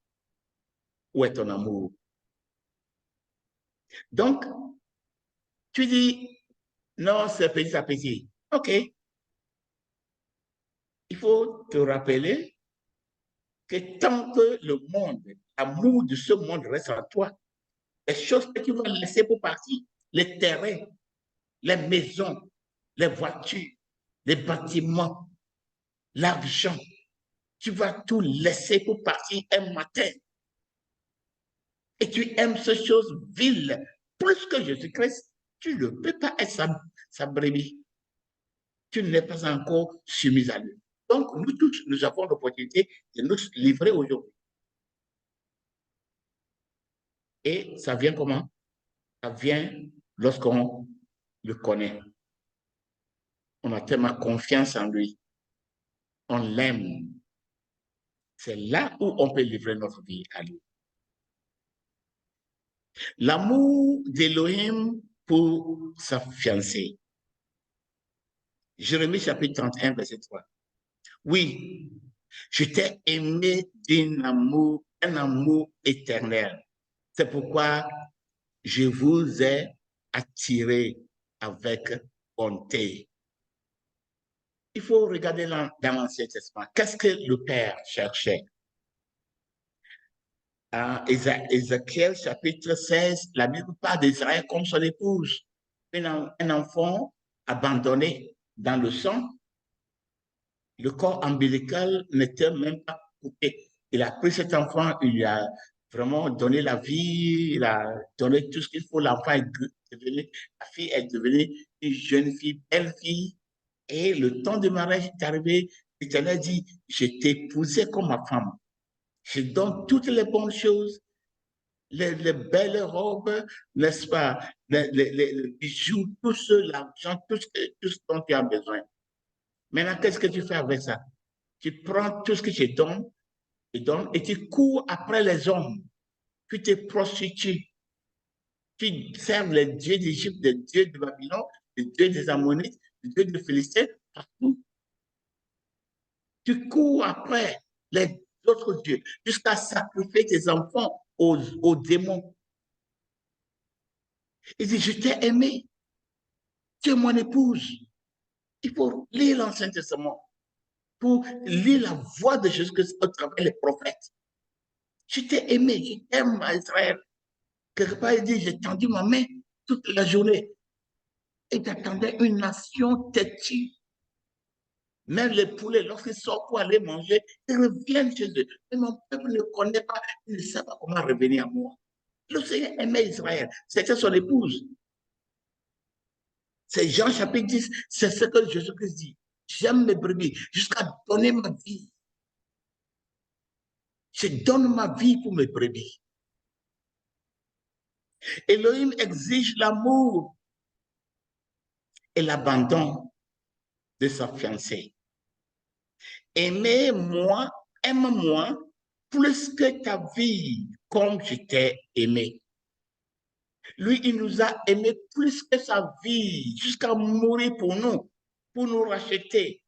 Où est ton amour? Donc, tu dis, non, c'est petit à petit. OK. Il faut te rappeler que tant que le monde, l'amour de ce monde reste en toi, les choses que tu vas laisser pour partir, les terrains, les maisons, les voitures, les bâtiments, l'argent, tu vas tout laisser pour partir un matin. Et tu aimes ces choses viles plus que Jésus-Christ, tu ne peux pas être sa brebis. Tu n'es pas encore soumis à lui. Donc, nous tous, nous avons l'opportunité de nous livrer aujourd'hui. Et ça vient comment? Ça vient lorsqu'on le connaît. On a tellement confiance en lui. On l'aime. C'est là où on peut livrer notre vie à lui. L'amour d'Élohim pour sa fiancée. Jérémie chapitre 31, verset 3. Oui, je t'ai aimé un amour éternel. C'est pourquoi je vous ai attiré avec bonté. Il faut regarder dans l'Ancien Testament. Qu'est-ce que le Père cherchait? Ézéchiel chapitre 16, la Bible parle d'Israël comme son épouse. Un enfant abandonné dans le sang, le corps ombilical n'était même pas coupé. Il a pris cet enfant, il lui a vraiment donné la vie, il a donné tout ce qu'il faut. L'enfant est devenu, la fille est devenue une jeune fille, belle fille. Et le temps de mariage est arrivé. L'Éternel dit, je t'ai épousé comme ma femme. Je donne toutes les bonnes choses, les belles robes, n'est-ce pas, les bijoux, tout l'argent, tout ce dont tu as besoin. Maintenant, qu'est-ce que tu fais avec ça? Tu prends tout ce que je donne et tu cours après les hommes. Tu te prostitues. Tu sers les dieux d'Égypte, les dieux de Babylone, les dieux des Ammonites, les dieux des Philistins, partout. Tu cours après les autres dieux jusqu'à sacrifier tes enfants aux démons. Il dit, je t'ai aimé. Tu es mon épouse. Il faut lire l'Ancien Testament pour lire la voix de Jésus-Christ au travers des prophètes. Je t'ai aimé, je t'aime à Israël. Quelque part, il dit, j'ai tendu ma main toute la journée. Et j'attendais une nation têtue. Même les poulets, lorsqu'ils sortent pour aller manger, ils reviennent chez eux. Mais mon peuple ne connaît pas, il ne sait pas comment revenir à moi. Le Seigneur aimait Israël. C'était son épouse. C'est Jean chapitre 10, c'est ce que Jésus-Christ dit. J'aime mes brebis jusqu'à donner ma vie. Je donne ma vie pour mes brebis. Elohim exige l'amour et l'abandon de sa fiancée. Aimez-moi, aime-moi plus que ta vie, comme je t'ai aimé. Lui, il nous a aimés plus que sa vie, jusqu'à mourir pour nous racheter,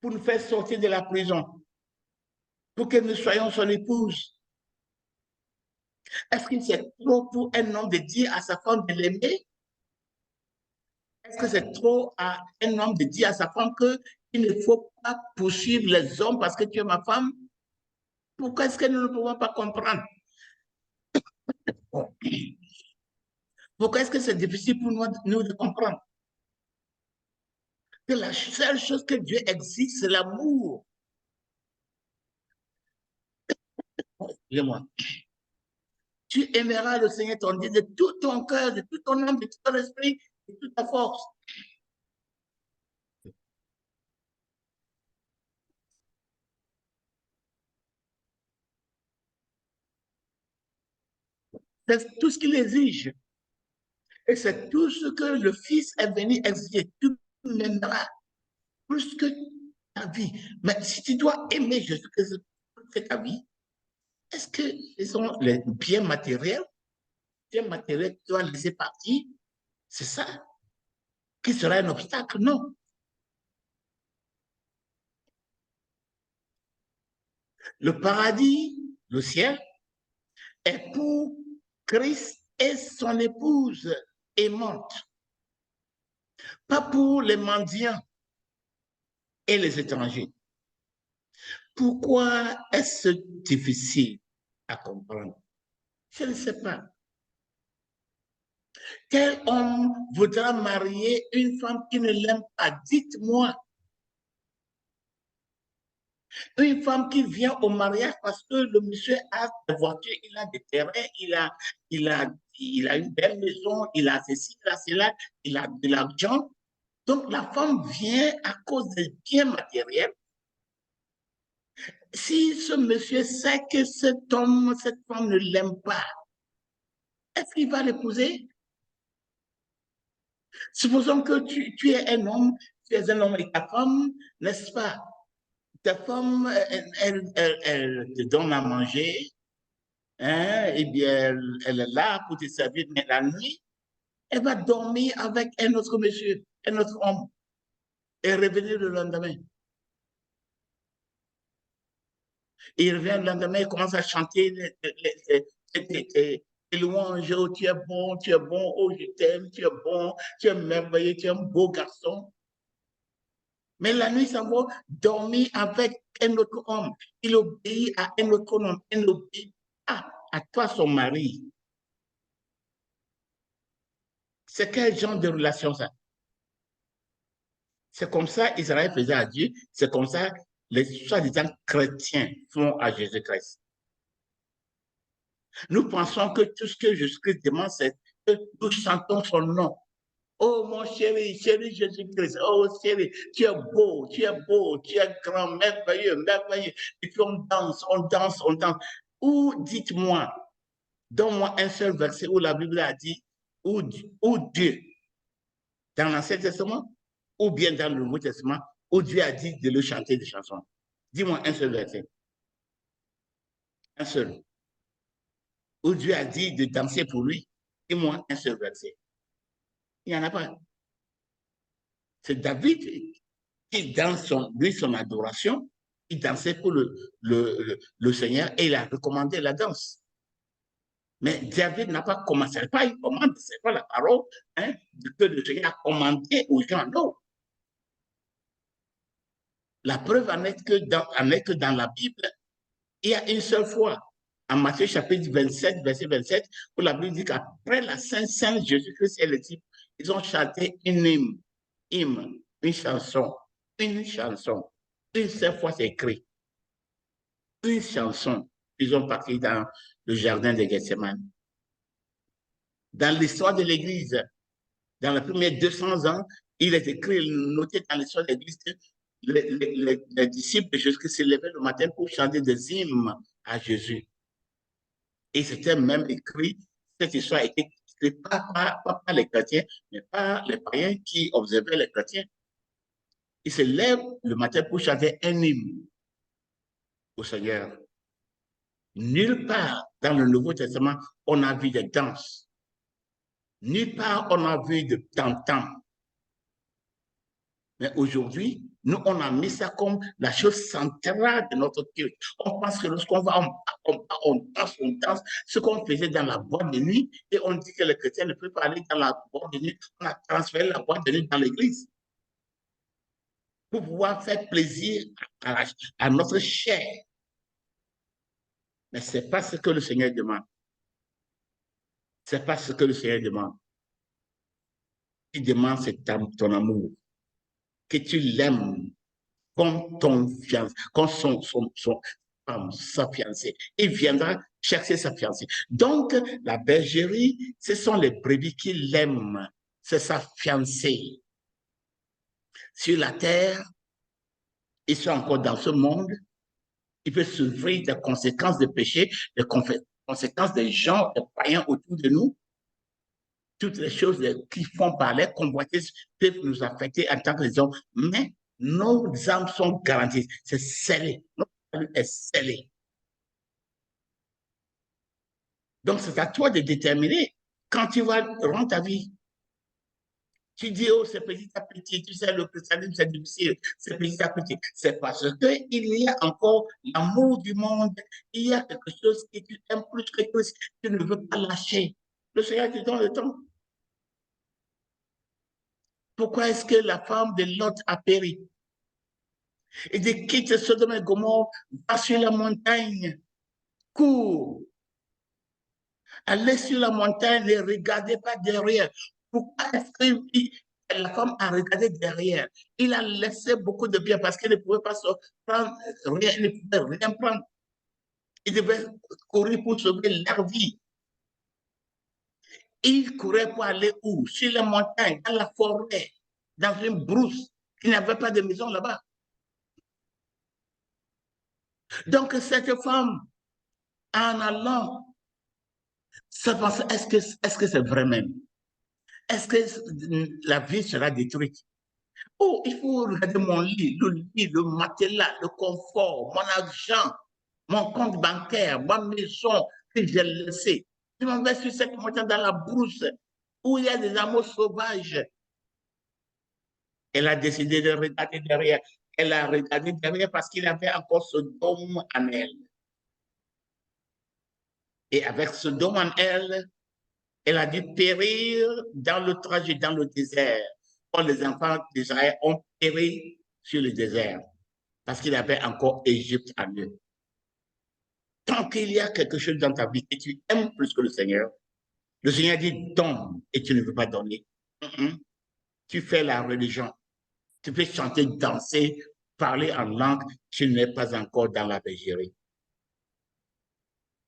pour nous faire sortir de la prison, pour que nous soyons son épouse. Est-ce que c'est trop pour un homme de dire à sa femme de l'aimer? Est-ce que c'est trop à un homme de dire à sa femme qu'il ne faut pas poursuivre les hommes parce que tu es ma femme? Pourquoi est-ce que nous ne pouvons pas comprendre? Pourquoi est-ce que c'est difficile pour nous de comprendre? Que la seule chose que Dieu exige, c'est l'amour. Excusez-moi. Tu aimeras le Seigneur ton Dieu de tout ton cœur, de tout ton âme, de tout ton esprit, de toute ta force. C'est tout ce qu'il exige. Et c'est tout ce que le Fils est venu exiger. Tu m'aimeras plus que ta vie. Mais si tu dois aimer Jésus-Christ plus que ta vie, est-ce que ce sont les biens matériels? Les biens matériels que tu dois laisser partir? C'est ça qui sera un obstacle? Non. Le paradis, le ciel, est pour Christ et son épouse aimante, pas pour les mendiants et les étrangers. Pourquoi est-ce difficile à comprendre? Je ne sais pas. Quel homme voudra marier une femme qui ne l'aime pas? Dites-moi. Une femme qui vient au mariage parce que le monsieur a des voitures, il a des terrains, il a une belle maison, il a ceci, il a cela, il a de l'argent. Donc la femme vient à cause des biens matériels. Si ce monsieur sait que cet homme, cette femme ne l'aime pas, est-ce qu'il va l'épouser? Supposons que tu es un homme, tu es un homme avec ta femme, n'est-ce pas? Ta femme, elle te donne à manger, hein, eh bien, elle est là pour te servir, mais la nuit, elle va dormir avec un autre monsieur, un autre homme. est revenu le lendemain. Il revient le lendemain, il commence à chanter les louanges. Oh, tu es bon, oh, je t'aime, tu es bon, tu es merveilleux, tu es un beau garçon. Mais la nuit, ça va dormir avec un autre homme. Il obéit à un autre homme. Il n'obéit pas à toi, son mari. C'est quel genre de relation ça? C'est comme ça Israël faisait à Dieu. C'est comme ça les soi-disant chrétiens font à Jésus-Christ. Nous pensons que tout ce que Jésus-Christ demande, c'est que nous chantons son nom. Oh, mon chéri, chéri Jésus-Christ. Oh, chéri, tu es beau, tu es beau, tu es grand, merveilleux, merveilleux. Et puis on danse, on danse, on danse. Ou dites-moi, donne-moi un seul verset où la Bible a dit, ou Dieu, dans l'Ancien Testament, ou bien dans le Nouveau Testament, où Dieu a dit de le chanter des chansons. Dis-moi un seul verset. Un seul. Où Dieu a dit de danser pour lui. Dis-moi un seul verset. Il n'y en a pas. C'est David qui, dans son adoration, il dansait pour le Seigneur et il a recommandé la danse. Mais David n'a pas commencé, c'est pas une commande, c'est pas la parole que le Seigneur a commandé aux gens, non. La preuve en est que dans la Bible, il y a une seule fois, en Matthieu chapitre 27, verset 27, où la Bible dit qu'après la Sainte Jésus-Christ et les disciples, ils ont chanté une hymne, une chanson. Une seule fois c'est écrit. Une chanson. Ils ont parti dans le jardin de Gethsemane. Dans l'histoire de l'Église, dans les premiers 200 ans, il est écrit, noté dans l'histoire de l'Église, que les disciples de Jésus se levaient le matin pour chanter des hymnes à Jésus. Et c'était même écrit, cette histoire a été écrite pas par les chrétiens, mais par les païens qui observaient les chrétiens. Ils se lèvent le matin pour chanter un hymne au Seigneur. Nulle part dans le Nouveau Testament, on a vu des danses. Nulle part, on a vu de tam-tam. Mais aujourd'hui, nous, on a mis ça comme la chose centrale de notre culte. On pense que lorsqu'on va, on danse, ce qu'on faisait dans la boîte de nuit, et on dit que les chrétiens ne peuvent pas aller dans la boîte de nuit. On a transféré la boîte de nuit dans l'église pour pouvoir faire plaisir à notre chair. Mais ce n'est pas ce que le Seigneur demande. Ce n'est pas ce que le Seigneur demande. Il demande, c'est ton amour. Que tu l'aimes comme ton fiancé, comme sa fiancée. Il viendra chercher sa fiancée. Donc, la bergerie, ce sont les brebis qui l'aiment. C'est sa fiancée. Sur la terre, ils sont encore dans ce monde. Il peut souffrir des conséquences des péchés, des conséquences des gens, des païens autour de nous. Toutes les choses qui font parler, convoitises, peuvent nous affecter en tant que les hommes. Mais nos âmes sont garanties. C'est scellé. Notre salut est scellé. Donc, c'est à toi de déterminer quand tu vas rendre ta vie. Tu dis, oh, c'est petit à petit, tu sais, le christianisme, c'est difficile, c'est petit à petit. C'est parce qu'il y a encore l'amour du monde, il y a quelque chose que tu aimes plus que tout, tu ne veux pas lâcher. Le Seigneur te donne le temps. Pourquoi est-ce que la femme de Lot a péri? Et de quitte Sodome et Gomorrhe, va sur la montagne, cours. Allez sur la montagne, ne regardez pas derrière. Pourquoi est-ce que la femme a regardé derrière? Il a laissé beaucoup de biens parce qu'elle ne pouvait pas se prendre rien, il ne pouvait rien prendre. Il devait courir pour sauver leur vie. Il courait pour aller où? Sur la montagne, dans la forêt, dans une brousse. Il n'y avait pas de maison là-bas. Donc, cette femme, en allant, est-ce que c'est vrai même? Est-ce que la vie sera détruite? Oh, il faut regarder mon lit, le matelas, le confort, mon argent, mon compte bancaire, ma maison que j'ai laissée. Je m'en vais sur cette montagne dans la brousse où il y a des animaux sauvages. Elle a décidé de regarder derrière. Elle a regardé derrière parce qu'il avait encore ce dôme en elle. Et avec ce dôme en elle, elle a dû périr dans le trajet, dans le désert. Quand les enfants d'Israël ont péri sur le désert, parce qu'il avait encore Égypte en eux. Tant qu'il y a quelque chose dans ta vie que tu aimes plus que le Seigneur dit donne et tu ne veux pas donner. Tu fais la religion. Tu peux chanter, danser, parler en langue, tu n'es pas encore dans la bergerie.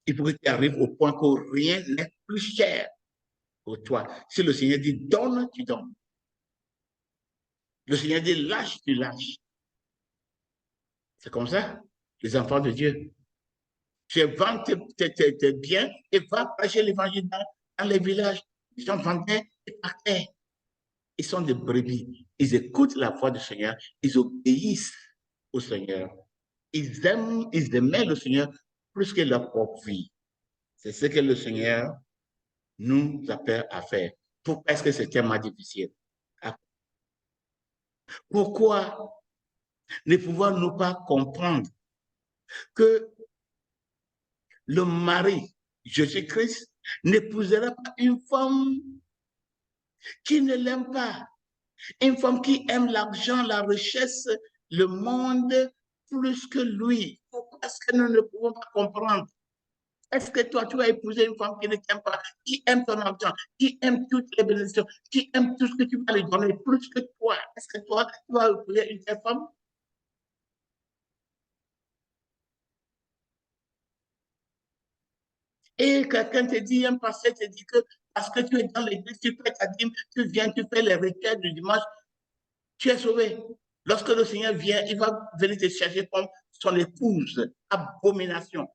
Il faut que tu arrives au point que rien n'est plus cher pour toi. Si le Seigneur dit donne, tu donnes. Le Seigneur dit lâche, tu lâches. C'est comme ça, les enfants de Dieu. Tu vends tes biens et va prêcher l'évangile dans les villages. Les gens vendaient et partaient. Ils sont des brebis. Ils écoutent la voix du Seigneur. Ils obéissent au Seigneur. Ils aimaient le Seigneur plus que leur propre vie. C'est ce que le Seigneur nous appelle à faire. Pourquoi est-ce que c'est tellement difficile? Pourquoi ne pouvons-nous pas comprendre que le mari, Jésus-Christ, n'épousera pas une femme qui ne l'aime pas, une femme qui aime l'argent, la richesse, le monde plus que lui? Pourquoi est-ce que nous ne pouvons pas comprendre? Est-ce que toi, tu as épousé une femme qui ne t'aime pas, qui aime ton argent, qui aime toutes les bénédictions, qui aime tout ce que tu vas lui donner plus que toi? Est-ce que toi, tu vas épouser une telle femme? Et quelqu'un te dit, un pasteur te dit que parce que tu es dans l'église, tu fais ta dîme, tu viens, tu fais les requêtes du dimanche, tu es sauvé. Lorsque le Seigneur vient, il va venir te chercher comme son épouse. Abomination.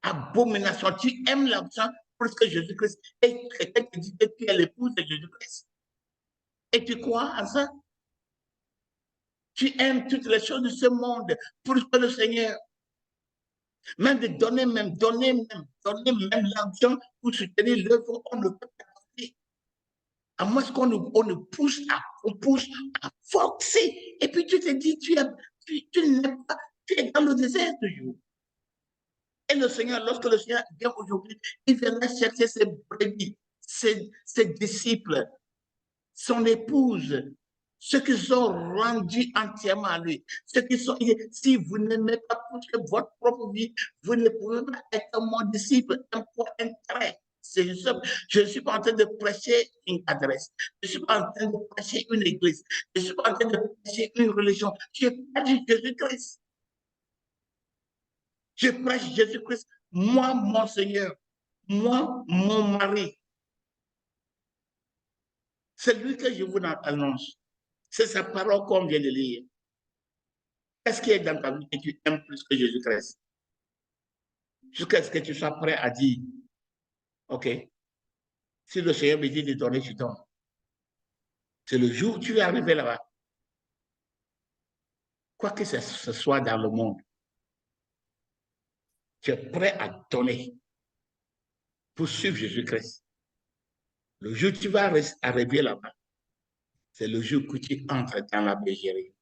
Abomination. Tu aimes l'argent plus que Jésus-Christ. Et quelqu'un te dit que tu es l'épouse de Jésus-Christ. Et tu crois à ça? Tu aimes toutes les choses de ce monde plus que le Seigneur. Même de donner même l'argent pour soutenir l'œuvre, on ne peut pas donner. À moins qu'on nous pousse à forcer. Et puis tu te dis, tu n'aimes pas, tu es dans le désert toujours. Et le Seigneur, lorsque le Seigneur vient aujourd'hui, il viendra chercher ses brebis, ses disciples, son épouse, ceux qui sont rendus entièrement à lui. Ceux qui sont, si vous n'aimez pas votre propre vie, vous ne pouvez pas être mon disciple. Un point, un trait. C'est juste. Je ne suis pas en train de prêcher une adresse. Je ne suis pas en train de prêcher une église. Je ne suis pas en train de prêcher une religion. Je prêche Jésus-Christ. Je prêche Jésus-Christ. Moi, mon Seigneur. Moi, mon mari. C'est lui que je vous annonce. C'est sa parole qu'on vient de lire. Qu'est-ce qui est dans ta vie que tu aimes plus que Jésus-Christ? Jusqu'à ce que tu sois prêt à dire, OK, si le Seigneur me dit de donner, je donne. C'est le jour où tu es arrivé là-bas. Quoi que ce soit dans le monde, tu es prêt à donner pour suivre Jésus-Christ. Le jour où tu vas arriver là-bas, c'est le jour où tu entres dans la bergerie.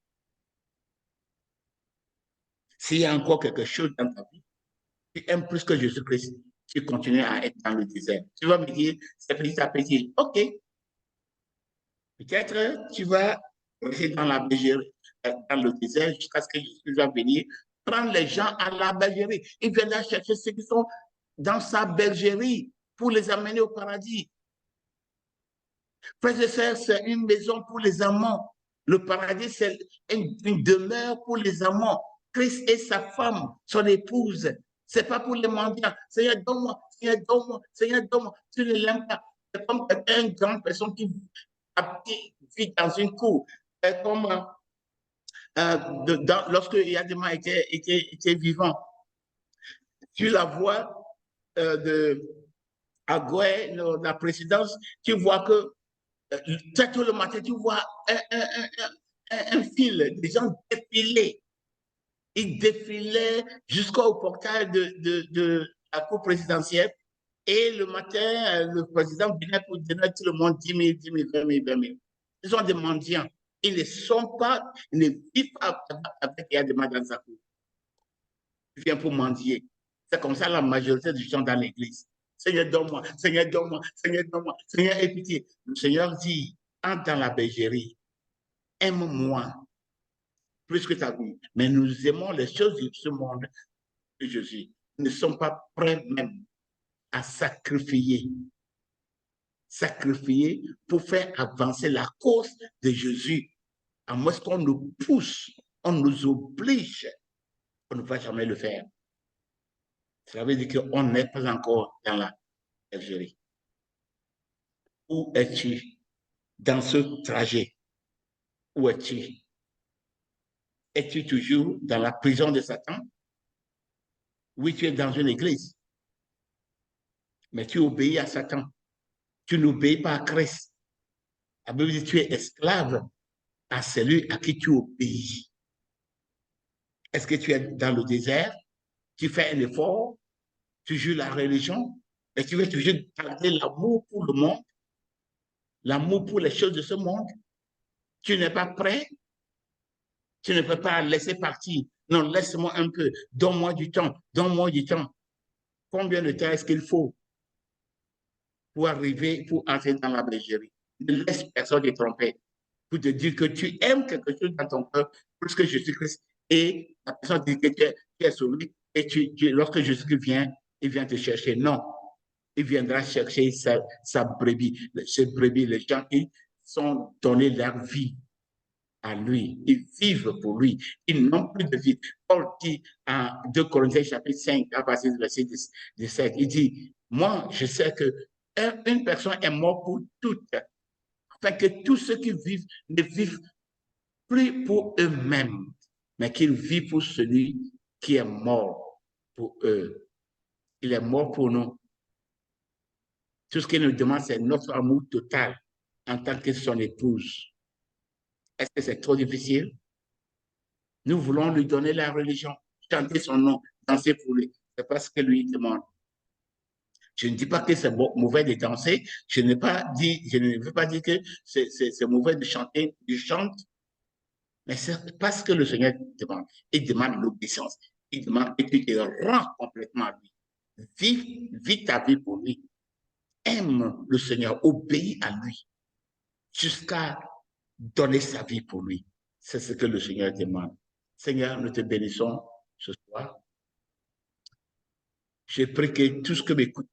S'il y a encore quelque chose dans ta vie, tu aimes plus que Jésus-Christ, tu continues à être dans le désert. Tu vas me dire, c'est petit à petit. OK. Peut-être tu vas rester dans la bergerie, dans le désert, jusqu'à ce que Jésus va venir prendre les gens à la bergerie. Il viendra chercher ceux qui sont dans sa bergerie pour les amener au paradis. Frères et sœurs, c'est une maison pour les amants. Le paradis, c'est une demeure pour les amants. Christ et sa femme, son épouse. Ce n'est pas pour les mendiants. Seigneur, donne-moi, Seigneur, donne-moi, Seigneur, donne-moi. Tu ne l'aimes pas. C'est comme une grande personne qui vit dans une cour. Comme lorsque Yadima était vivant. Tu la vois à Goué, la présidence, tu vois que très tôt le matin, tu vois un fil, des gens défiler. Ils défilaient jusqu'au portail de la cour présidentielle. Et le matin, le président venait pour donner à tout le monde 10 000, 10 000, 20 000, 20 000. Ils sont des mendiants. Ils ne sont pas, ils ne vivent pas avec il y a des mains dans sa cour. Ils viennent pour mendier. C'est comme ça la majorité des gens dans l'église. Seigneur, donne-moi, Seigneur, donne-moi, Seigneur, donne-moi, Seigneur, aie pitié. Le Seigneur dit, entre dans la bergerie, aime-moi plus que ta vie. Mais nous aimons les choses de ce monde de Jésus. Nous ne sommes pas prêts même à sacrifier pour faire avancer la cause de Jésus. À moins qu'on nous pousse, on nous oblige, on ne va jamais le faire. Cela veut dire qu'on n'est pas encore dans la bergerie. Où es-tu dans ce trajet? Où es-tu? Es-tu toujours dans la prison de Satan? Oui, tu es dans une église, mais tu obéis à Satan. Tu n'obéis pas à Christ. La Bible dit que tu es esclave à celui à qui tu obéis. Est-ce que tu es dans le désert? Tu fais un effort? Tu joues la religion? Et tu veux toujours garder l'amour pour le monde? L'amour pour les choses de ce monde? Tu n'es pas prêt? Tu ne peux pas laisser partir. Non, laisse-moi un peu. Donne-moi du temps. Donne-moi du temps. Combien de temps est-ce qu'il faut pour arriver, pour entrer dans la bergerie? Ne laisse personne te tromper. Pour te dire que tu aimes quelque chose dans ton cœur plus que Jésus-Christ. Et la personne dit que tu es sauvé. Et lorsque Jésus-Christ vient, il vient te chercher. Non. Il viendra chercher sa brebis. Ces brebis, les gens qui sont donnés leur vie à lui. Ils vivent pour lui. Ils n'ont plus de vie. Paul dit en 2 Corinthiens chapitre 5, à partir du verset 17, il dit, moi, je sais que une personne est morte pour toutes, afin que tous ceux qui vivent ne vivent plus pour eux-mêmes, mais qu'ils vivent pour celui qui est mort pour eux. Il est mort pour nous. Tout ce qu'il nous demande, c'est notre amour total en tant que son épouse. Est-ce que c'est trop difficile? Nous voulons lui donner la religion, chanter son nom, danser pour lui. C'est pas ce que lui demande. Je ne dis pas que c'est mauvais de danser. Je ne veux pas dire que c'est mauvais de chanter. Je chante. Mais c'est pas ce que le Seigneur demande. Il demande l'obéissance. Il demande que tu te rends complètement à lui. Vis ta vie pour lui. Aime le Seigneur, obéis à lui jusqu'à donner sa vie pour lui. C'est ce que le Seigneur demande. Seigneur, nous te bénissons ce soir. Je prie que tout ce que m'écoute